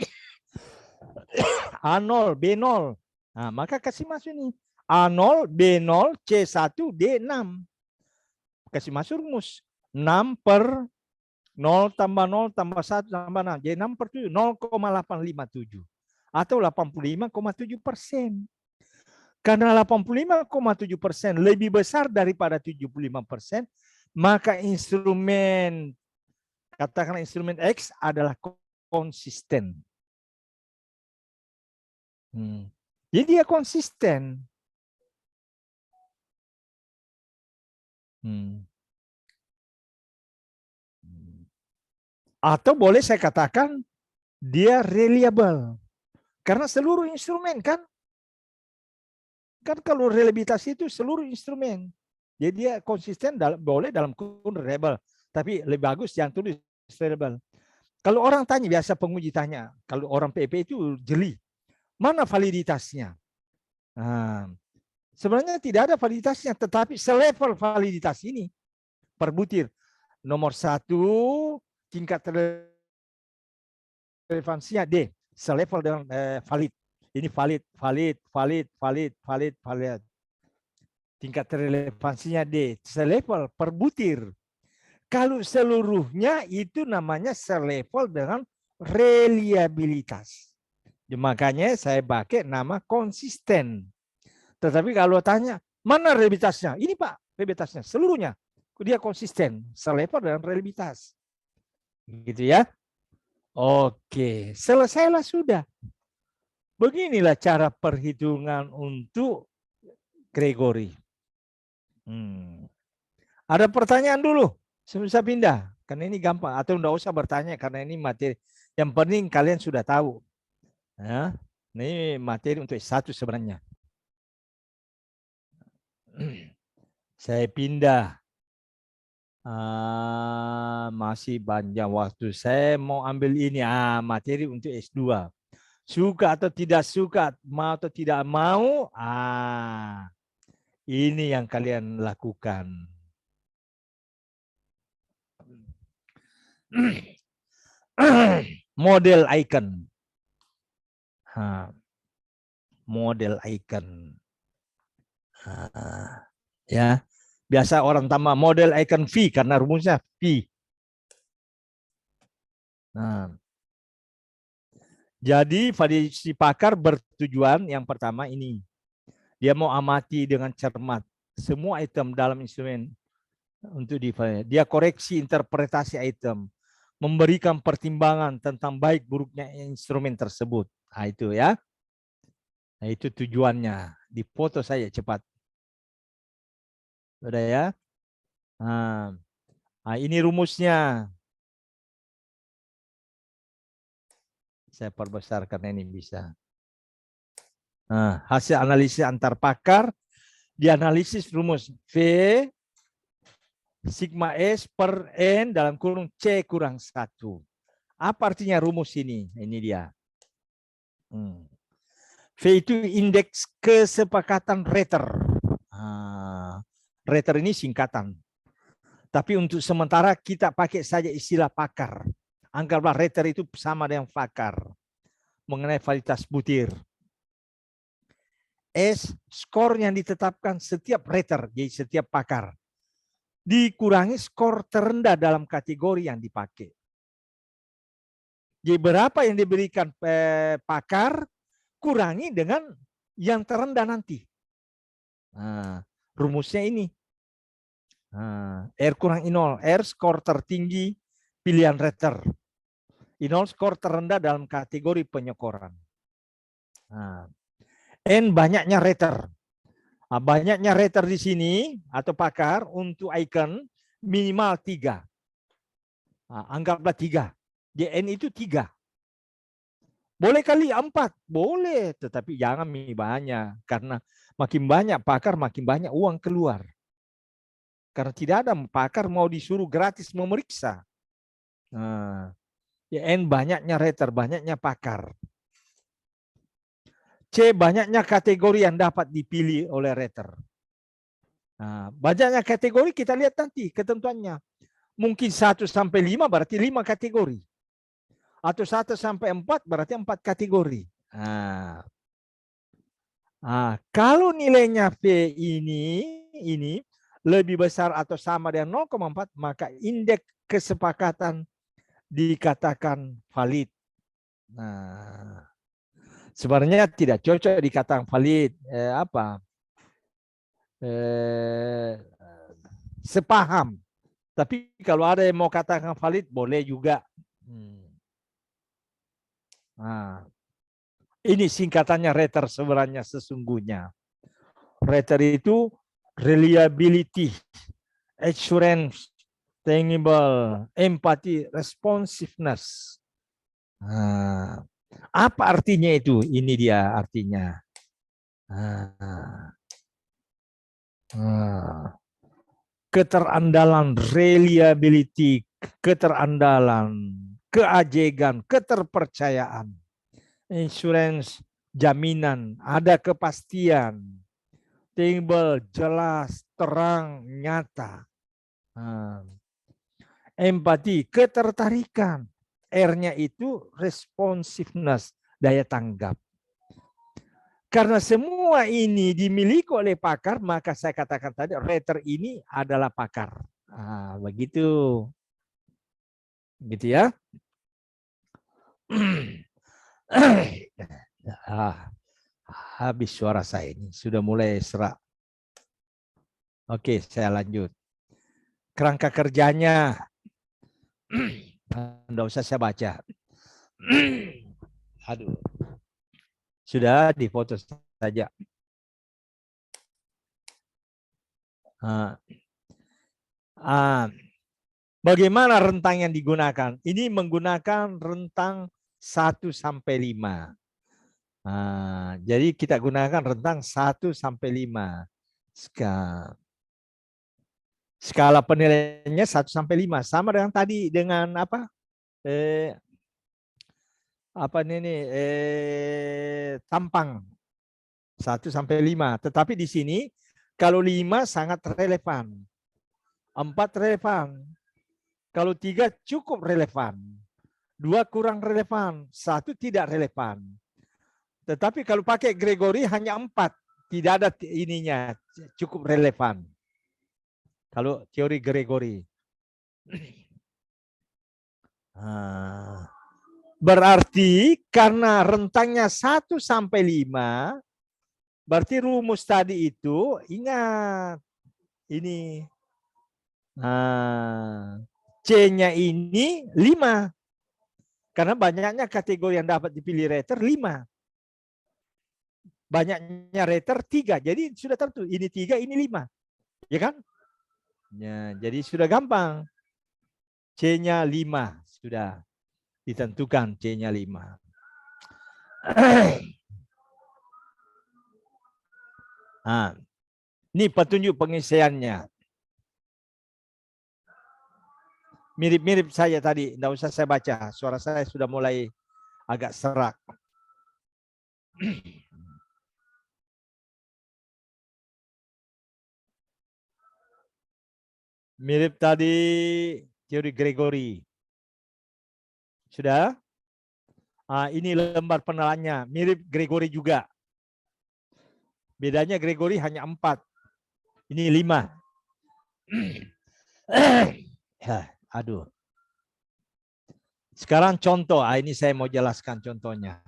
A0, B0. Maka kasih masuk ini. A0, B0, C1, D6. Kasih masuk rumus. 6 per 0 tambah 0 tambah 1 tambah 6. Jadi 6 per 7, 0,857. Atau 85,7%. Karena 85,7% lebih besar daripada 75%, maka instrumen, katakanlah instrumen X adalah konsisten. Jadi dia konsisten. Atau boleh saya katakan dia reliable. Karena seluruh instrumen kan. Kan kalau reliabilitas itu seluruh instrumen. Jadi dia konsisten boleh dalam kurung reliable. Tapi lebih bagus yang tulis reliable. Kalau orang tanya, biasa penguji tanya. Kalau orang PP itu jeli. Mana validitasnya? Sebenarnya tidak ada validitasnya. Tetapi selevel validitas ini per butir. Nomor 1 tingkat relevansinya D. Selevel dengan valid. Ini valid. Tingkat relevansinya D. Selevel per butir. Kalau seluruhnya itu namanya selevel dengan reliabilitas. Makanya saya pakai nama konsisten. Tetapi kalau tanya, mana reliabilitasnya? Ini Pak, reliabilitasnya. Seluruhnya. Dia konsisten. Selevel dengan reliabilitas. Gitu ya. Oke, selesailah sudah. Beginilah cara perhitungan untuk Gregory. Ada pertanyaan dulu sebelum saya pindah. Karena ini gampang. Atau enggak usah bertanya karena ini materi. Yang penting kalian sudah tahu. Ya, ini materi untuk S1 sebenarnya. Saya pindah. Masih banyak waktu. Saya mau ambil ini. Materi untuk S2. Suka atau tidak suka, mau atau tidak mau, ini yang kalian lakukan. Model icon. Model icon. Ya, biasa orang tambah model icon V karena rumusnya V. Jadi validasi pakar bertujuan yang pertama ini. Dia mau amati dengan cermat semua item dalam instrumen untuk dia koreksi interpretasi item, memberikan pertimbangan tentang baik buruknya instrumen tersebut. Nah, itu ya. Nah, itu tujuannya. Di foto saya cepat. Sudah ya. Nah, ini rumusnya. Saya perbesar karena ini bisa. Nah, hasil analisis antar pakar dianalisis rumus V sigma S per N dalam kurung C kurang 1. Apa artinya rumus ini? Ini dia. V itu indeks kesepakatan rater. Rater ini singkatan. Tapi untuk sementara kita pakai saja istilah pakar. Anggaplah rater itu sama dengan pakar mengenai validitas butir. S, skor yang ditetapkan setiap rater, jadi setiap pakar, dikurangi skor terendah dalam kategori yang dipakai. Jadi berapa yang diberikan pakar, kurangi dengan yang terendah nanti. Nah, rumusnya ini. R kurang I0, R skor tertinggi pilihan rater. I0 skor terendah dalam kategori penyokoran. Nah, N banyaknya rater. Nah, banyaknya rater di sini atau pakar untuk icon minimal 3. Nah, anggaplah 3. JN itu 3. Boleh kali 4, boleh, tetapi jangan banyak karena makin banyak pakar makin banyak uang keluar. Karena tidak ada pakar mau disuruh gratis memeriksa. Nah, N banyaknya rater, banyaknya pakar. C banyaknya kategori yang dapat dipilih oleh rater. Nah, banyaknya kategori kita lihat nanti ketentuannya. Mungkin 1 sampai 5 berarti 5 kategori. Atau 1 sampai 4 berarti 4 kategori. Kalau nilainya V ini lebih besar atau sama dengan 0,4 maka indeks kesepakatan dikatakan valid. Nah, sebenarnya tidak cocok dikatakan valid. Sepaham. Tapi kalau ada yang mau katakan valid boleh juga. Nah, ini singkatannya rater sebenarnya sesungguhnya. Rater itu reliability, assurance, tangible, empathy, responsiveness. Apa artinya itu? Ini dia artinya. Keterandalan, reliability, keterandalan, keajegan, keterpercayaan, insurance, jaminan, ada kepastian, tangible, jelas, terang, nyata. Empati, ketertarikan. R-nya itu responsiveness, daya tanggap. Karena semua ini dimiliki oleh pakar, maka saya katakan tadi rater ini adalah pakar. Begitu. Gitu ya. Habis suara saya ini, sudah mulai serak. Oke, saya lanjut. Kerangka kerjanya. Tidak usah saya baca. Aduh. Sudah di foto saja. Bagaimana rentang yang digunakan? Ini menggunakan rentang 1 sampai 5. Jadi kita gunakan rentang 1 sampai 5. Skala penilaiannya 1 sampai 5 sama dengan tadi dengan apa? Tampang 1 sampai 5. Tetapi di sini kalau 5 sangat relevan. 4 relevan. Kalau 3 cukup relevan. 2 kurang relevan. 1 tidak relevan. Tetapi kalau pakai Gregory hanya 4. Tidak ada ininya. Cukup relevan. Kalau teori Gregory. Berarti karena rentangnya 1 sampai 5, berarti rumus tadi itu ingat ini. Nah, C-nya ini 5. Karena banyaknya kategori yang dapat dipilih rater 5. Banyaknya rater 3. Jadi sudah tentu ini 3, ini 5. Ya kan? Ya, jadi sudah gampang. C-nya 5 sudah ditentukan, C-nya 5. Nah, ini petunjuk pengisiannya. Mirip-mirip saya tadi, tidak usah saya baca. Suara saya sudah mulai agak serak. Mirip tadi teori Gregory. Sudah? Ini lembar penelannya, mirip Gregory juga. Bedanya Gregory hanya 4. Ini 5. Aduh. Sekarang contoh, ini saya mau jelaskan contohnya.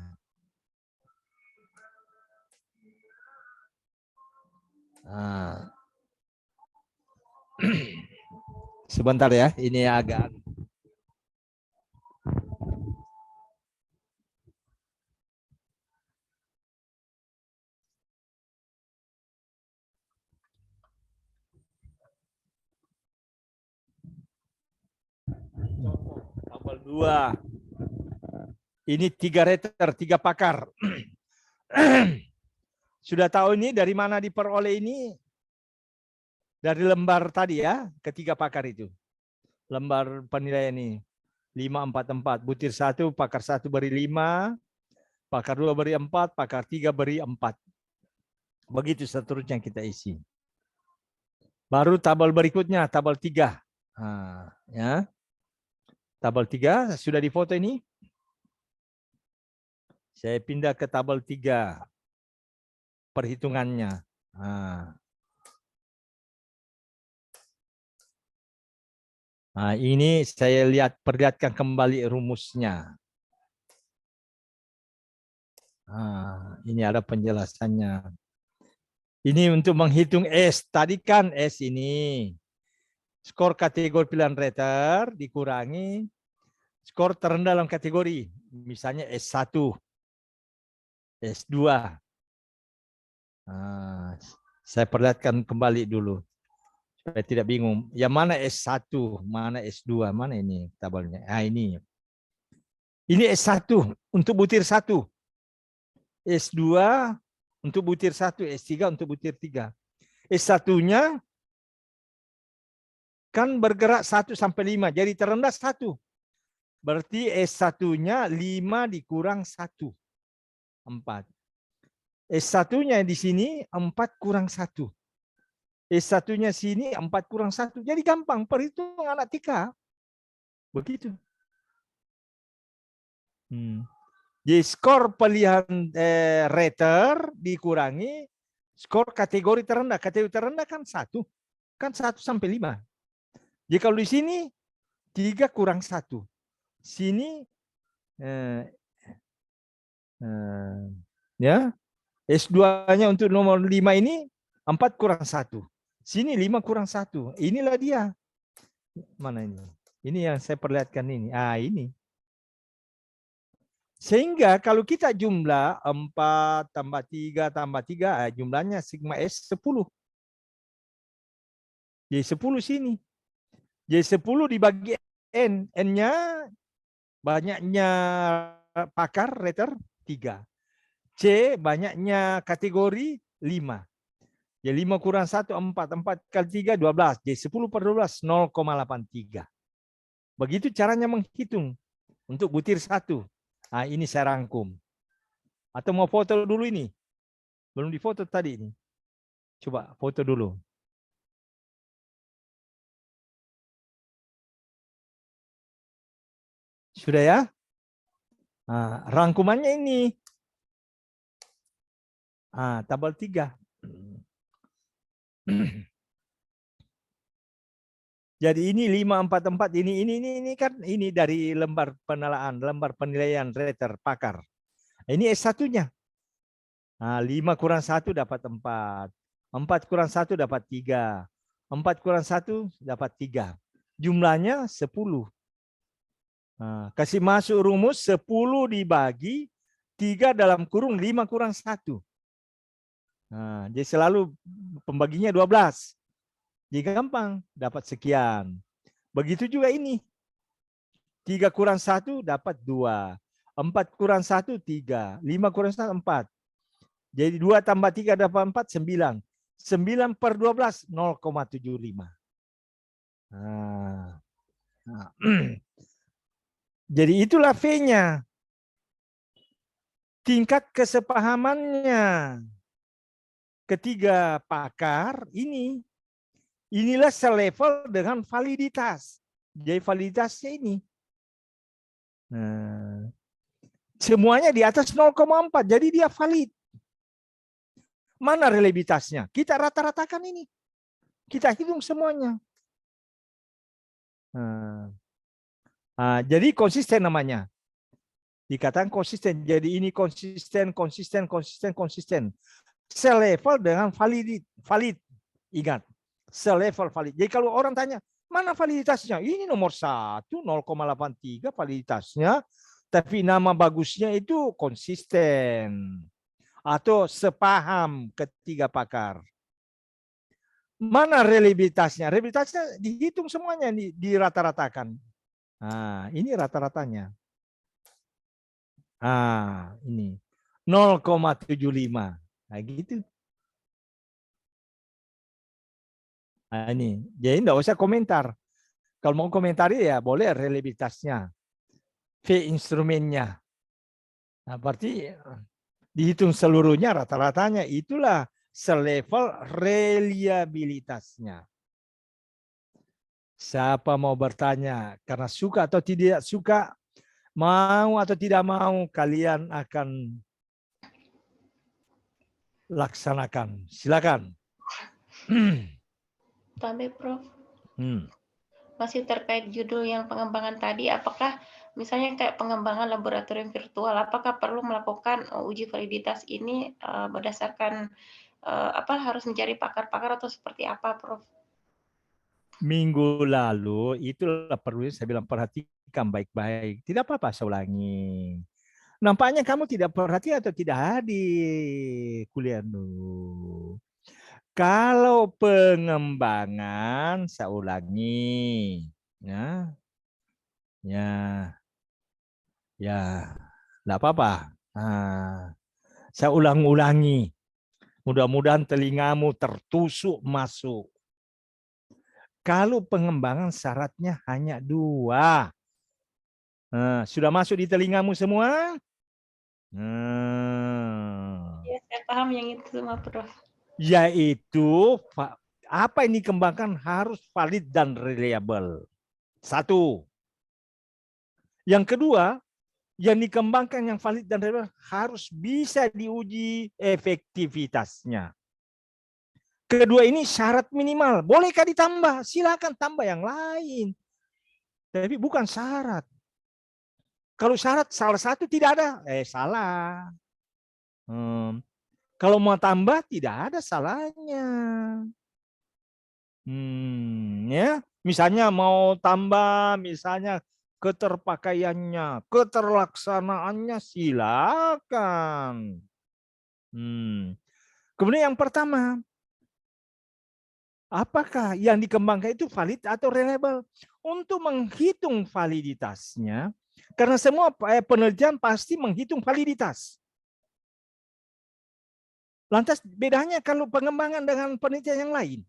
Sebentar ya, ini agak. Tabel 2. Ini 3 rater, 3 pakar. Sudah tahu ini dari mana diperoleh ini? Dari lembar tadi ya, ketiga pakar itu. Lembar penilaian ini. 544, butir 1, pakar 1 beri 5, pakar 2 beri 4, pakar 3 beri 4. Begitu seterusnya kita isi. Baru tabel berikutnya, tabel 3. Ya. Tabel 3 sudah difoto ini. Saya pindah ke tabel 3. Perhitungannya. Ini saya perlihatkan kembali rumusnya. Ini ada penjelasannya. Ini untuk menghitung S. Tadi kan S ini. Skor kategori pilihan rater dikurangi skor terendah dalam kategori. Misalnya S1, S2. Saya perlihatkan kembali dulu. Supaya tidak bingung. Yang mana S1, mana S2, mana ini tabelnya. Ini. Ini S1 untuk butir 1. S2 untuk butir 1, S3 untuk butir 3. S1-nya kan bergerak 1 sampai 5, jadi terendah 1. Berarti S1-nya 5 dikurang 1, 4. S1-nya di sini 4 kurang 1. S1-nya sini 4 kurang 1. Jadi gampang, perhitungan anak TIKA. Begitu. Jadi skor pilihan rater dikurangi skor kategori terendah. Kategori terendah kan 1. Kan 1 sampai 5. Jadi kalau di sini 3 kurang 1. Sini ya S2-nya untuk nomor 5 ini 4 kurang 1. Sini 5 kurang 1. Inilah dia. Mana ini? Ini yang saya perlihatkan ini. Ini. Sehingga kalau kita jumlah 4 tambah 3 tambah 3, jumlahnya sigma S 10. Jadi 10 sini. Jadi 10 dibagi N. N-nya banyaknya pakar rater 3. C banyaknya kategori 5. Jadi 5 kurang 1, 4. 4 kali 3, 12. Jadi 10 per 12, 0,83. Begitu caranya menghitung untuk butir 1. Ini saya rangkum. Atau mau foto dulu ini? Belum difoto tadi ini. Coba foto dulu. Sudah ya? Rangkumannya ini. Tabel 3. Jadi ini 544 ini kan ini dari lembar penelaan, lembar penilaian rater pakar. Ini S1-nya. Nah, 5 kurang 1 dapat 4. 4 kurang 1 dapat 3. 4 kurang 1 dapat 3. Jumlahnya 10. Nah, kasih masuk rumus 10 dibagi 3 dalam kurung 5 kurang 1. Nah, jadi selalu pembaginya 12. Jadi gampang, dapat sekian. Begitu juga ini. 3 kurang 1 dapat 2. 4 kurang 1, 3. 5 kurang 1, 4. Jadi 2 tambah 3 dapat 4, 9. 9 per 12, 0,75. Nah. Jadi itulah V-nya. Tingkat kesepahamannya ketiga pakar ini. Inilah selevel dengan validitas. Jadi validitasnya ini. Nah, semuanya di atas 0,4. Jadi dia valid. Mana relativitasnya? Kita rata-ratakan ini. Kita hitung semuanya. Jadi konsisten namanya. Dikatakan konsisten. Jadi ini konsisten. Selevel dengan valid. Ingat. Selevel valid. Jadi kalau orang tanya, mana validitasnya? Ini nomor 1, 0,83 validitasnya. Tapi nama bagusnya itu konsisten. Atau sepaham ketiga pakar. Mana relativitasnya? Relativitasnya dihitung semuanya, dirata-ratakan. Nah, ini rata-ratanya. Ini 0,75. Nah, gitu. Nah, ini. Jadi enggak usah komentar. Kalau mau komentari ya boleh relativitasnya. V instrumennya. Nah, berarti dihitung seluruhnya rata-ratanya, itulah selevel reliabilitasnya. Siapa mau bertanya karena suka atau tidak suka, mau atau tidak mau, kalian akan laksanakan. Silakan. Tapi Prof, Hmm. masih terkait judul yang pengembangan tadi, apakah misalnya kayak pengembangan laboratorium virtual, apakah perlu melakukan uji validitas ini berdasarkan harus mencari pakar-pakar atau seperti apa, Prof? Minggu lalu itulah perlu saya bilang, perhatikan baik-baik. Tidak apa-apa saya ulangi. Nampaknya kamu tidak perhatian atau tidak hadir kuliah dulu. Kalau pengembangan saya ulangi, ya, tidak apa-apa. Saya ulang-ulangi. Mudah-mudahan telingamu tertusuk masuk. Kalau pengembangan syaratnya hanya 2. Sudah masuk di telingamu semua? Ya, saya paham yang itu semua, Prof. Yaitu apa yang dikembangkan harus valid dan reliable. 1. Yang kedua, yang dikembangkan yang valid dan reliable harus bisa diuji efektivitasnya. Kedua ini syarat minimal. Bolehkah ditambah? Silakan tambah yang lain. Tapi bukan syarat. Kalau syarat salah satu tidak ada, salah. Kalau mau tambah tidak ada salahnya. Ya, misalnya mau tambah, misalnya keterpakaiannya, keterlaksanaannya, silakan. Kemudian yang pertama, apakah yang dikembangkan itu valid atau reliable? Untuk menghitung validitasnya, karena semua penelitian pasti menghitung validitas. Lantas bedanya kalau pengembangan dengan penelitian yang lain?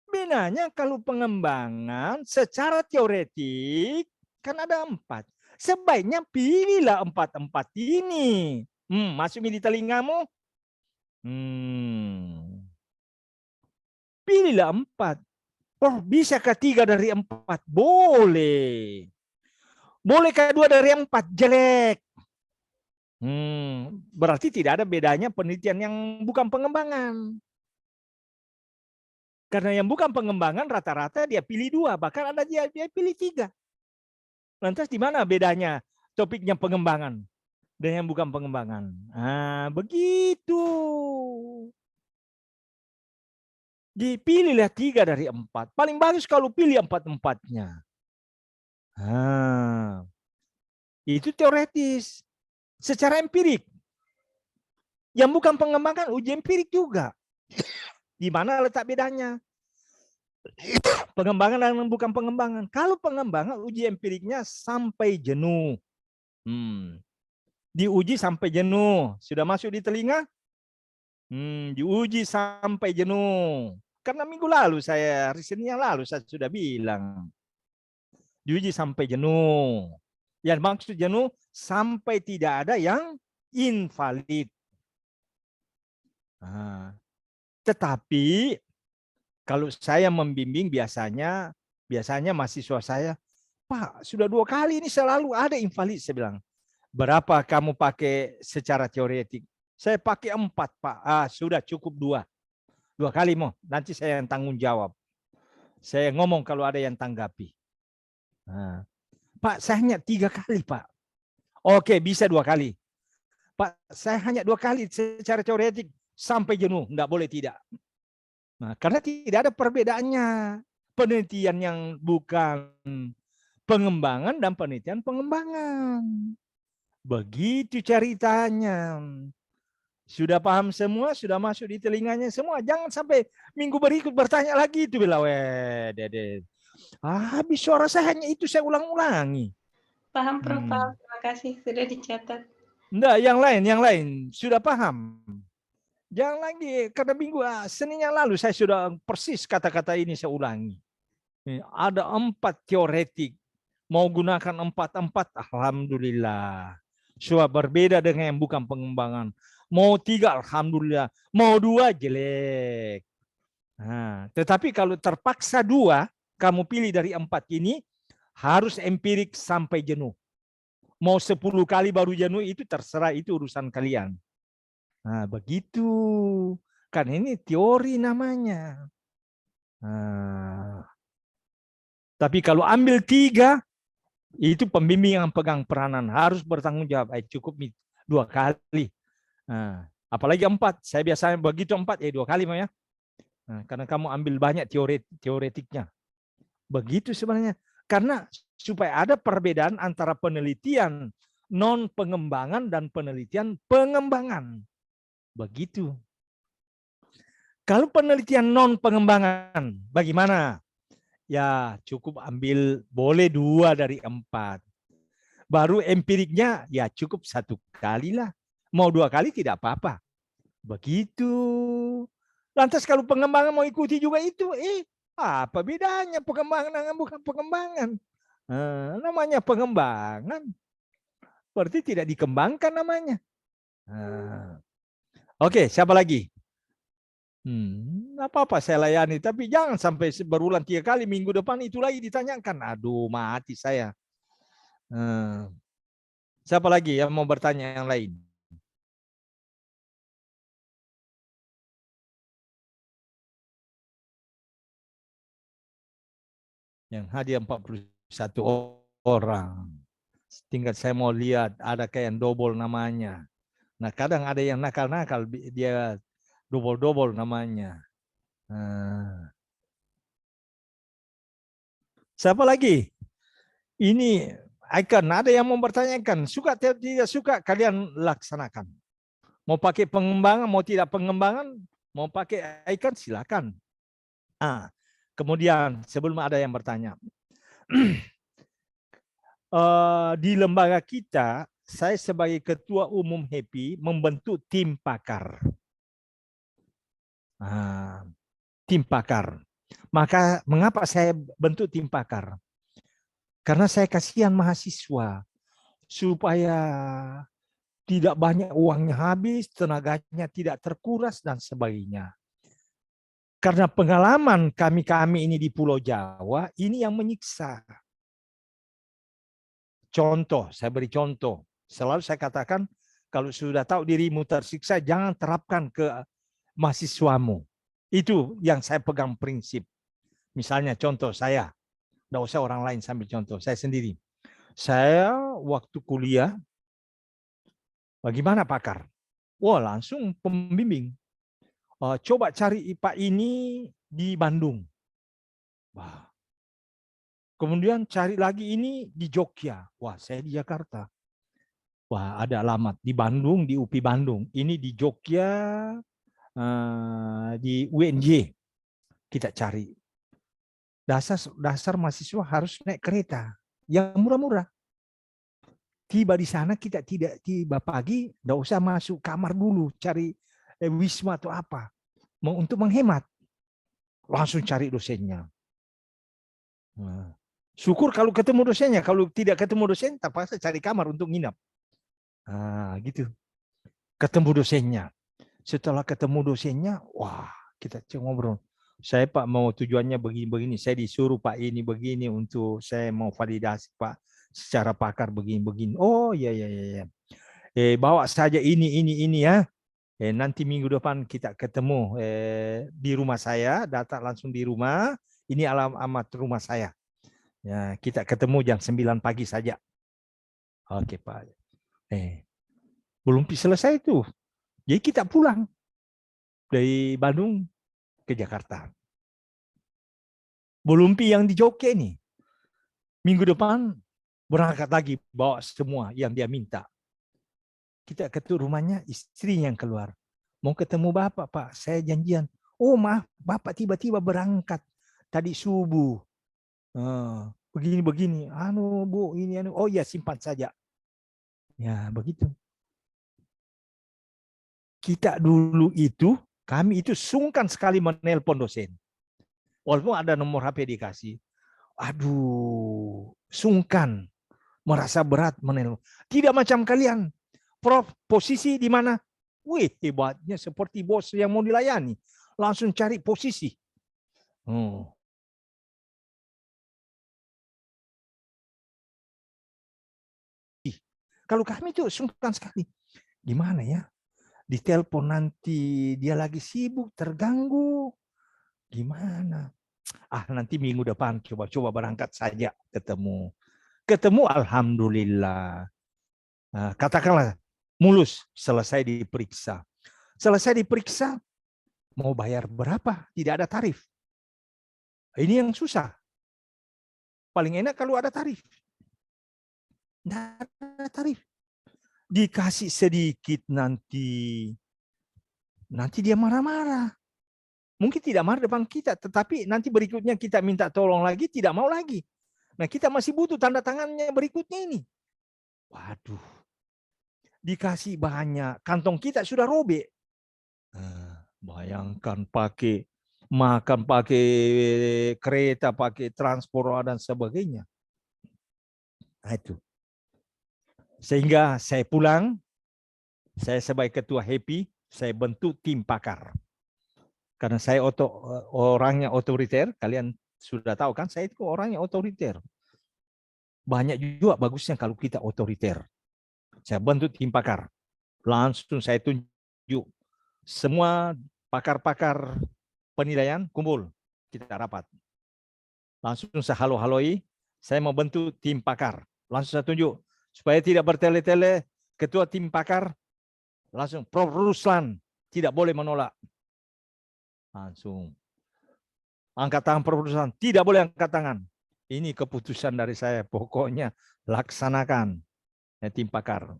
Bedanya kalau pengembangan secara teoretik kan ada 4. Sebaiknya pilihlah 4 ini. Masuk di telingamu? Pilihlah 4. Oh, bisakah 3 dari 4? Boleh. Bolehkah 2 dari 4? Jelek. Berarti tidak ada bedanya penelitian yang bukan pengembangan. Karena yang bukan pengembangan rata-rata dia pilih 2, bahkan ada dia pilih 3. Lantas di mana bedanya topiknya pengembangan dan yang bukan pengembangan? Begitu. Dipilihlah 3 dari 4. Paling bagus kalau pilih 4-4-nya. Itu teoretis. Secara empirik. Yang bukan pengembangan uji empirik juga. Di mana letak bedanya? Pengembangan dan bukan pengembangan. Kalau pengembangan uji empiriknya sampai jenuh. Diuji sampai jenuh. Sudah masuk di telinga? Diuji sampai jenuh. Karena minggu lalu riset yang lalu saya sudah bilang. Diuji sampai jenuh. Yang maksud jenuh sampai tidak ada yang invalid. Tetapi kalau saya membimbing biasanya mahasiswa saya, Pak, sudah 2 kali ini selalu ada invalid. Saya bilang, berapa kamu pakai secara teoretik? Saya pakai 4, Pak. Sudah cukup 2. 2 kali mau. Nanti saya yang tanggung jawab. Saya ngomong kalau ada yang tanggapi. Pak, saya hanya 3 kali, Pak. Oke, bisa 2 kali. Pak, saya hanya 2 kali secara teoretik sampai jenuh. Enggak boleh tidak. Karena tidak ada perbedaannya. Penelitian yang bukan pengembangan dan penelitian pengembangan. Begitu ceritanya. Sudah paham semua, sudah masuk di telinganya semua. Jangan sampai minggu berikut bertanya lagi itu bilang, Dede. Habis suara saya hanya itu saya ulang-ulangi. Paham, Prof. Paham. Terima kasih sudah dicatat. Enggak, yang lain sudah paham. Jangan lagi, karena Senin yang lalu saya sudah persis kata-kata ini saya ulangi. Ada 4 teoretik. Mau gunakan 4-4, alhamdulillah. Sudah berbeda dengan yang bukan pengembangan. Mau 3, alhamdulillah. Mau 2, jelek. Tetapi kalau terpaksa 2, kamu pilih dari 4 ini, harus empirik sampai jenuh. Mau 10 kali baru jenuh, itu terserah, itu urusan kalian. Begitu. Kan ini teori namanya. Tapi kalau ambil 3, itu pembimbing yang pegang peranan. Harus bertanggung jawab. Cukup 2 kali. Apalagi 4. Saya biasanya begitu 4, 2 kali ya. Karena kamu ambil banyak teoretiknya. Begitu sebenarnya. Karena supaya ada perbedaan antara penelitian non pengembangan dan penelitian pengembangan. Begitu. Kalau penelitian non pengembangan, bagaimana? Ya cukup ambil, boleh 2 dari 4. Baru empiriknya ya cukup 1 kali lah. Mau 2 kali tidak apa-apa. Begitu. Lantas kalau pengembangan mau ikuti juga itu, apa bedanya pengembangan dengan bukan pengembangan? Namanya pengembangan. Berarti tidak dikembangkan namanya. Oke, siapa lagi? Apa-apa saya layani, tapi jangan sampai berulang 3 kali, minggu depan itu lagi ditanyakan. Aduh, mati saya. Siapa lagi yang mau bertanya yang lain? Yang hadir 41 orang. Tinggal saya mau lihat ada kayak yang double namanya. Nah, kadang ada yang nakal-nakal, dia double-double namanya. Siapa lagi? Ini icon, ada yang mau bertanyakan. Suka atau tidak suka, kalian laksanakan. Mau pakai pengembangan, mau tidak pengembangan, mau pakai icon, silakan. Kemudian, sebelum ada yang bertanya. Di lembaga kita, saya sebagai ketua umum HAPI membentuk tim pakar. Tim pakar. Maka mengapa saya bentuk tim pakar? Karena saya kasihan mahasiswa supaya tidak banyak uangnya habis, tenaganya tidak terkuras dan sebagainya. Karena pengalaman kami ini di Pulau Jawa ini yang menyiksa. Contoh, saya beri contoh. Selalu saya katakan, kalau sudah tahu dirimu tersiksa, jangan terapkan ke mahasiswamu. Itu yang saya pegang prinsip. Misalnya contoh saya, tidak usah orang lain sambil contoh, saya sendiri. Saya waktu kuliah, bagaimana pakar? Wah, langsung pembimbing. Coba cari IPA ini di Bandung. Wah. Kemudian cari lagi ini di Jogja. Wah, saya di Jakarta. Wah, ada alamat di Bandung, di UPI Bandung. Ini di Jogja, di UNJ. Kita cari. Dasar mahasiswa harus naik kereta yang murah-murah. Tiba di sana kita tidak tiba pagi, tidak usah masuk kamar dulu cari wisma atau apa. Untuk menghemat, langsung cari dosennya. Nah, syukur kalau ketemu dosennya, kalau tidak ketemu dosen, terpaksa cari kamar untuk nginap. Nah, gitu. Ketemu dosennya. Setelah ketemu dosennya, wah, kita ngobrol. Saya Pak mau tujuannya begini-begini. Saya disuruh Pak ini begini untuk saya mau validasi Pak secara pakar begini-begini. Oh iya. Bawa saja ini ya. Nanti minggu depan kita ketemu di rumah saya. Datang langsung di rumah. Ini alamat rumah saya. Ya, kita ketemu jam 9 pagi saja. Oke Pak. Belum selesai itu. Jadi kita pulang dari Bandung ke Jakarta. Belum yang di Jogja nih. Minggu depan berangkat lagi bawa semua yang dia minta. Kita ke rumahnya, istri yang keluar. Mau ketemu Bapak, Pak. Saya janjian. Oh maaf, Bapak tiba-tiba berangkat. Tadi subuh. Begini. Bu, ini. Oh iya, simpan saja. Ya, begitu. Kita dulu itu, kami itu sungkan sekali menelpon dosen. Walaupun ada nomor HP dikasih. Aduh, sungkan. Merasa berat menelpon. Tidak macam kalian. Prof, posisi di mana? Wih, hebatnya seperti bos yang mau dilayani. Langsung cari posisi. Kalau kami itu sungkan sekali. Gimana ya? Ditelepon nanti dia lagi sibuk, terganggu. Gimana? Nanti minggu depan coba berangkat saja ketemu. Ketemu alhamdulillah. Katakanlah mulus, selesai diperiksa. Selesai diperiksa, mau bayar berapa? Tidak ada tarif. Ini yang susah. Paling enak kalau ada tarif. Tidak ada tarif. Dikasih sedikit nanti dia marah-marah. Mungkin tidak marah depan kita, tetapi nanti berikutnya kita minta tolong lagi, tidak mau lagi. Nah, kita masih butuh tanda tangannya berikutnya ini. Waduh. Dikasih banyak, kantong kita sudah robek. Bayangkan makan pakai kereta, pakai transport dan sebagainya. Nah, itu. Sehingga saya pulang, saya sebagai ketua HAPI, saya bentuk tim pakar. Karena saya orangnya otoriter, kalian sudah tahu kan, saya itu orangnya otoriter. Banyak juga bagusnya kalau kita otoriter. Saya bentuk tim pakar. Langsung saya tunjuk semua pakar-pakar penilaian kumpul. Kita rapat. Langsung saya halo-haloi, saya mau bentuk tim pakar. Langsung saya tunjuk. Supaya tidak bertele-tele, ketua tim pakar, langsung Prof. Ruslan, tidak boleh menolak. Langsung. Angkat tangan Prof. Ruslan, tidak boleh angkat tangan. Ini keputusan dari saya, pokoknya laksanakan. Tim pakar.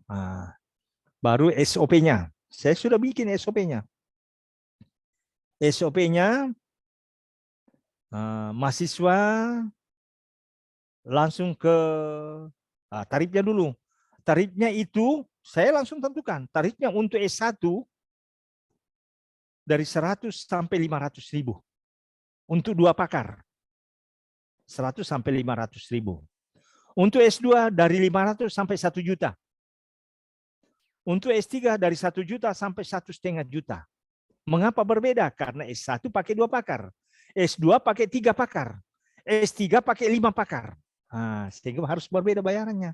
Baru SOP-nya. Saya sudah bikin SOP-nya. SOP-nya, mahasiswa langsung ke tarifnya dulu. Tarifnya itu saya langsung tentukan. Tarifnya untuk S1 dari 100 sampai 500.000. Untuk 2 pakar. 100 sampai 500.000. Untuk S2 dari 500 sampai 1 juta. Untuk S3 dari 1 juta sampai 1,5 juta. Mengapa berbeda? Karena S1 pakai 2 pakar. S2 pakai 3 pakar. S3 pakai 5 pakar. Sehingga harus berbeda bayarannya.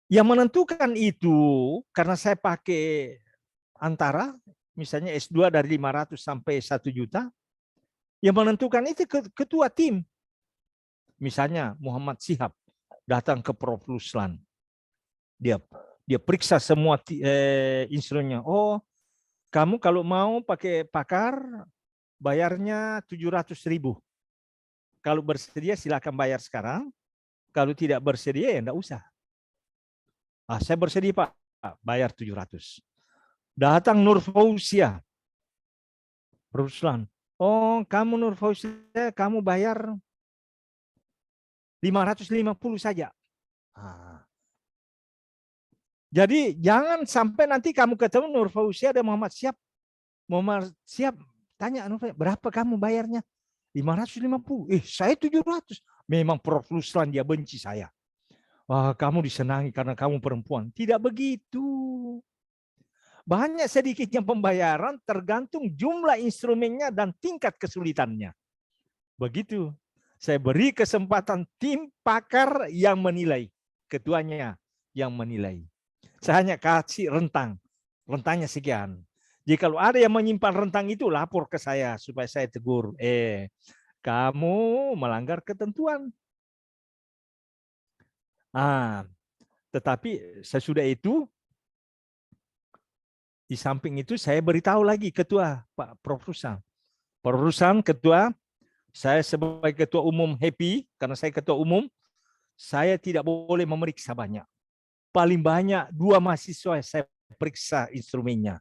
Yang menentukan itu karena saya pakai antara misalnya S2 dari 500 sampai 1 juta, yang menentukan itu ketua tim. Misalnya Muhammad Syihab datang ke Prof. Ruslan. Dia periksa semua instrumennya. Oh, kamu kalau mau pakai pakar, bayarnya 700.000. Kalau bersedia silakan bayar sekarang. Kalau tidak bersedia ya enggak usah. Saya bersedia Pak, bayar 700. Datang Nur Fauzia. Ruslan. Oh, kamu Nur Fauzia, kamu bayar 550 saja. Jadi jangan sampai nanti kamu ketemu Nur Fauzia dan Muhammad Syihab. Muhammad Syihab tanya, berapa kamu bayarnya? 550. Saya 700. Memang Prof. Ruslan dia benci saya. Wah, kamu disenangi karena kamu perempuan. Tidak begitu. Banyak sedikitnya pembayaran tergantung jumlah instrumennya dan tingkat kesulitannya. Begitu. Saya beri kesempatan tim pakar yang menilai. Ketuanya yang menilai. Saya hanya kasih rentang. Rentangnya sekian. Jadi kalau ada yang menyimpan rentang itu, lapor ke saya supaya saya tegur. Kamu melanggar ketentuan. Tetapi sesudah itu, di samping itu saya beritahu lagi ketua Pak Prof. Ruslan. Prof. Ruslan ketua, saya sebagai ketua umum happy karena saya ketua umum, saya tidak boleh memeriksa banyak. Paling banyak 2 mahasiswa saya periksa instrumennya.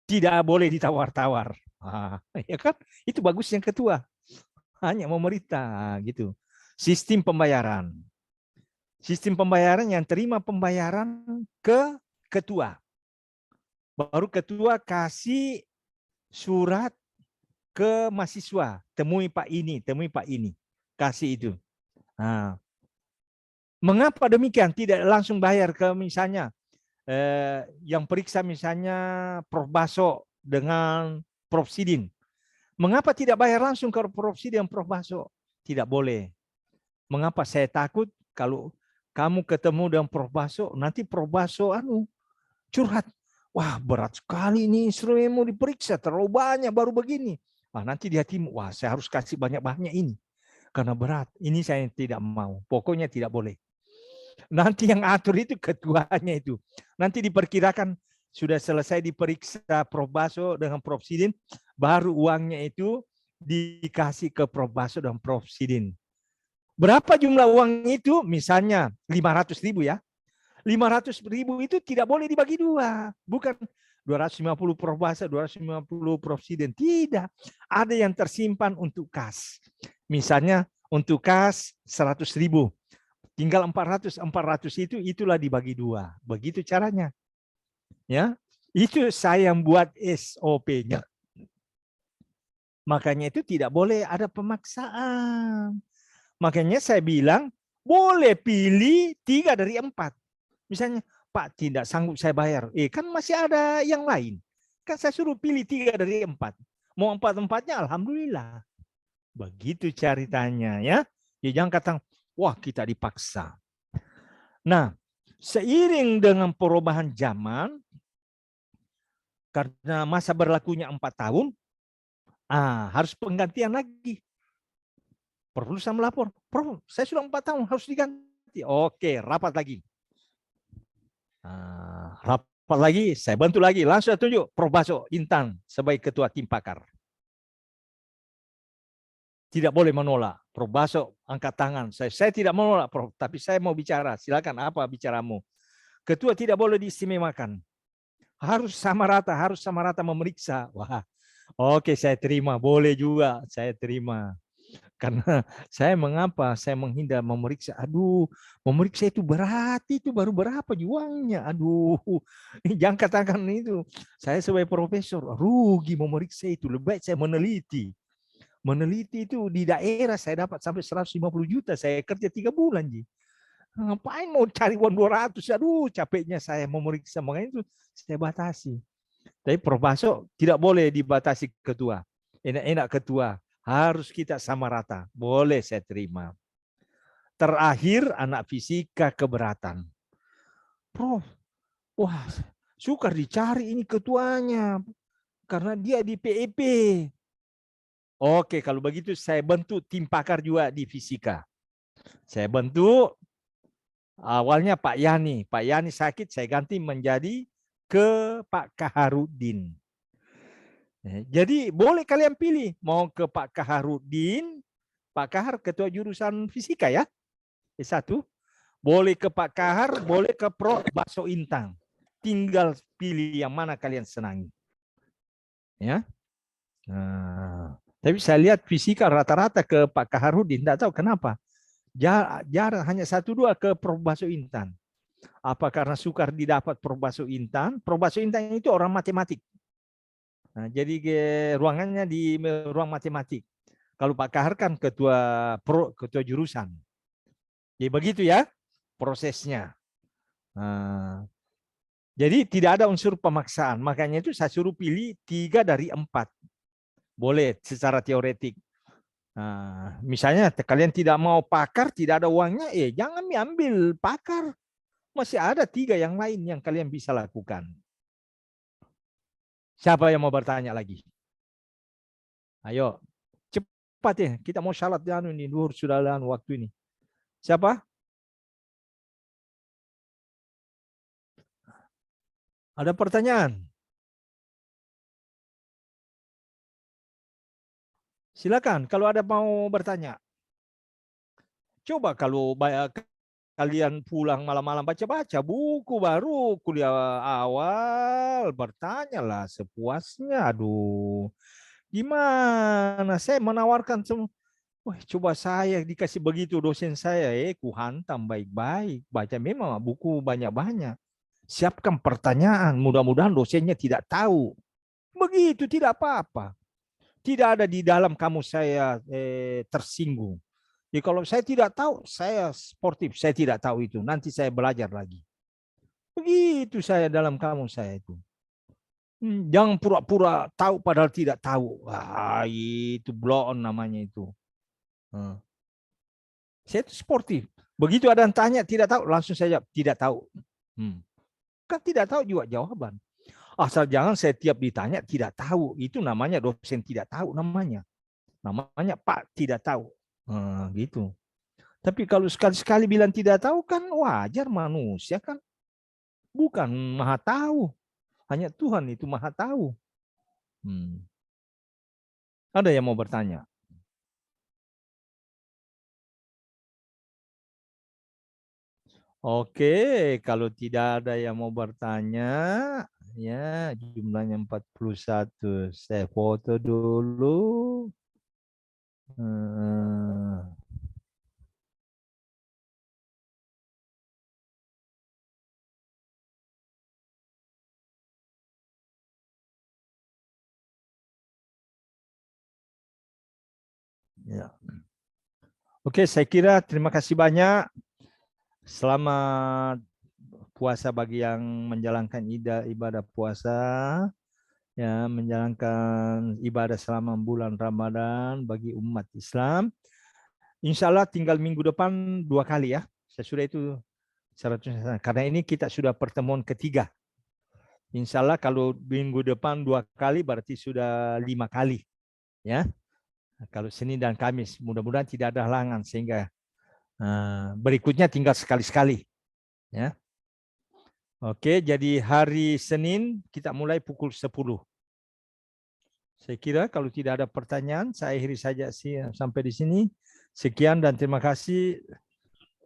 Tidak boleh ditawar-tawar. Ya kan? Itu bagusnya ketua. Hanya memerintah gitu. Sistem pembayaran. Sistem pembayaran yang terima pembayaran ke ketua. Baru ketua kasih surat ke mahasiswa. Temui Pak ini, temui Pak ini. Kasih itu. Mengapa demikian? Tidak langsung bayar ke misalnya yang periksa misalnya Prof. Baso dengan Prof. Sidin. Mengapa tidak bayar langsung ke Prof. Sidin dan Prof. Baso? Tidak boleh. Mengapa? Saya takut kalau kamu ketemu dengan Prof. Baso, nanti Prof. Baso curhat. Wah, berat sekali ini instrumenmu diperiksa, terlalu banyak baru begini. Nanti di hatimu, wah saya harus kasih banyak-banyak ini. Karena berat, ini saya tidak mau. Pokoknya tidak boleh. Nanti yang atur itu ketuanya itu. Nanti diperkirakan sudah selesai diperiksa Prof. Baso dengan Prof. Sidin, baru uangnya itu dikasih ke Prof. Baso dan Prof. Sidin. Berapa jumlah uang itu? Misalnya 500.000 ya. 500.000 itu tidak boleh dibagi 2. Bukan 250 Prof. Baso, 250 Prof. Sidin. Tidak. Ada yang tersimpan untuk kas. Misalnya untuk kas 100.000. Tinggal 400 itu itulah dibagi 2. Begitu caranya. Ya. Itu saya yang buat SOP-nya. Makanya itu tidak boleh ada pemaksaan. Makanya saya bilang boleh pilih 3 dari 4. Misalnya, Pak tidak sanggup saya bayar. Kan masih ada yang lain. Kan saya suruh pilih 3 dari 4. Mau 4-4-nya alhamdulillah. Begitu ceritanya ya. Ya jangan kata, wah kita dipaksa. Nah, seiring dengan perubahan zaman, karena masa berlakunya 4 tahun, harus penggantian lagi. Prof. Ruslan melapor, Prof, saya sudah 4 tahun harus diganti. Oke, rapat lagi. Rapat lagi, saya bantu lagi. Langsung tunjuk Prof. Baso Intan sebagai ketua tim pakar. Tidak boleh menolak. Prof. Baso angkat tangan. Saya tidak menolak, Prof. Tapi saya mau bicara. Silakan, apa bicaramu? Ketua tidak boleh diistimewakan. Harus sama rata memeriksa. Wah, oke saya terima. Boleh juga, saya terima. Karena saya mengapa? Saya menghindar memeriksa. Aduh, memeriksa itu berat. Itu baru berapa uangnya? Aduh, jangan katakan itu. Saya sebagai profesor, rugi memeriksa itu. Lebih baik saya meneliti. Meneliti itu di daerah saya dapat sampai 150 juta. Saya kerja 3 bulan. Ngapain mau cari uang 200? Aduh, capeknya saya memeriksa. Makanya itu saya batasi. Tapi Prof. Baso tidak boleh dibatasi ketua. Enak-enak ketua. Harus kita sama rata. Boleh saya terima. Terakhir anak fisika keberatan. Prof, wah sukar dicari ini ketuanya. karena dia di PEP. Oke, kalau begitu saya bentuk tim pakar juga di fisika. Saya bentuk awalnya Pak Yani. Pak Yani sakit, saya ganti menjadi ke Pak Kaharudin. Jadi boleh kalian pilih mau ke Pak Kaharudin, Pak Kahar ketua jurusan fisika ya. S1. Boleh ke Pak Kahar, boleh ke Prof. Baso Intang. Tinggal pilih yang mana kalian senangi. Ya. Nah, tapi saya lihat fisika rata-rata ke Pak Kaharudin, tidak tahu kenapa. Jarang hanya 1-2 ke Prof. Baso Intan. Apa karena sukar didapat Prof. Baso Intan? Prof. Baso Intan itu orang matematik. Nah, jadi ruangannya di ruang matematik. Kalau Pak Kahar kan ketua jurusan. Jadi begitu ya prosesnya. Nah, jadi tidak ada unsur pemaksaan. Makanya itu saya suruh pilih 3 dari 4. Boleh secara teoretik. Nah, misalnya kalian tidak mau pakar, tidak ada uangnya, jangan ambil pakar. Masih ada 3 yang lain yang kalian bisa lakukan. Siapa yang mau bertanya lagi? Ayo, cepat ya. Kita mau syarat ini, duhur sudah waktu ini. Siapa? Ada pertanyaan? Silakan kalau ada mau bertanya. Coba kalau kalian pulang malam-malam baca-baca buku baru kuliah awal, bertanyalah sepuasnya. Aduh, gimana? Saya menawarkan semua. Wah, coba saya dikasih begitu dosen saya, ku hantam baik-baik. Baca memang buku banyak-banyak. Siapkan pertanyaan, mudah-mudahan dosennya tidak tahu. Begitu, tidak apa-apa. Tidak ada di dalam kamus saya tersinggung. Jadi kalau saya tidak tahu, saya sportif, saya tidak tahu itu. Nanti saya belajar lagi. Begitu saya dalam kamus saya itu. Jangan pura-pura tahu padahal tidak tahu. Wah, itu blow on namanya itu. Saya itu sportif. Begitu ada yang tanya tidak tahu, langsung saya jawab tidak tahu. Kan tidak tahu juga jawaban. Asal jangan saya tiap ditanya tidak tahu. Itu namanya dosen tidak tahu namanya. Namanya Pak tidak tahu. Gitu. Tapi kalau sekali-sekali bilang tidak tahu kan wajar, manusia kan. Bukan maha tahu. Hanya Tuhan itu maha tahu. Ada yang mau bertanya? Oke, kalau tidak ada yang mau bertanya, ya jumlahnya 41. Saya foto dulu. Ya. Oke, saya kira terima kasih banyak. Selamat puasa bagi yang menjalankan ibadah puasa, ya, menjalankan ibadah selama bulan Ramadan bagi umat Islam. Insya Allah tinggal minggu depan 2 kali ya. Saya sudah itu karena ini kita sudah pertemuan ketiga. Insya Allah kalau minggu depan 2 kali berarti sudah 5 kali, ya. Kalau Senin dan Kamis, mudah-mudahan tidak ada halangan sehingga berikutnya tinggal sekali-sekali, ya. Oke, jadi hari Senin kita mulai pukul 10. Saya kira kalau tidak ada pertanyaan, saya akhiri saja sampai di sini. Sekian dan terima kasih.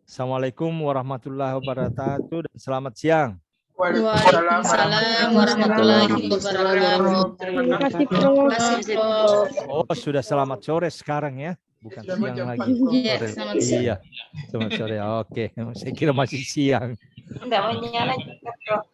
Assalamualaikum warahmatullahi wabarakatuh dan selamat siang. Waalaikumsalam warahmatullahi wabarakatuh. Terima kasih, Prof. Oh, sudah selamat sore sekarang ya, bukan siang lagi. Iya, selamat siang. Iya, selamat sore. Oke, saya kira masih siang. Enggak menyala juga, Prof.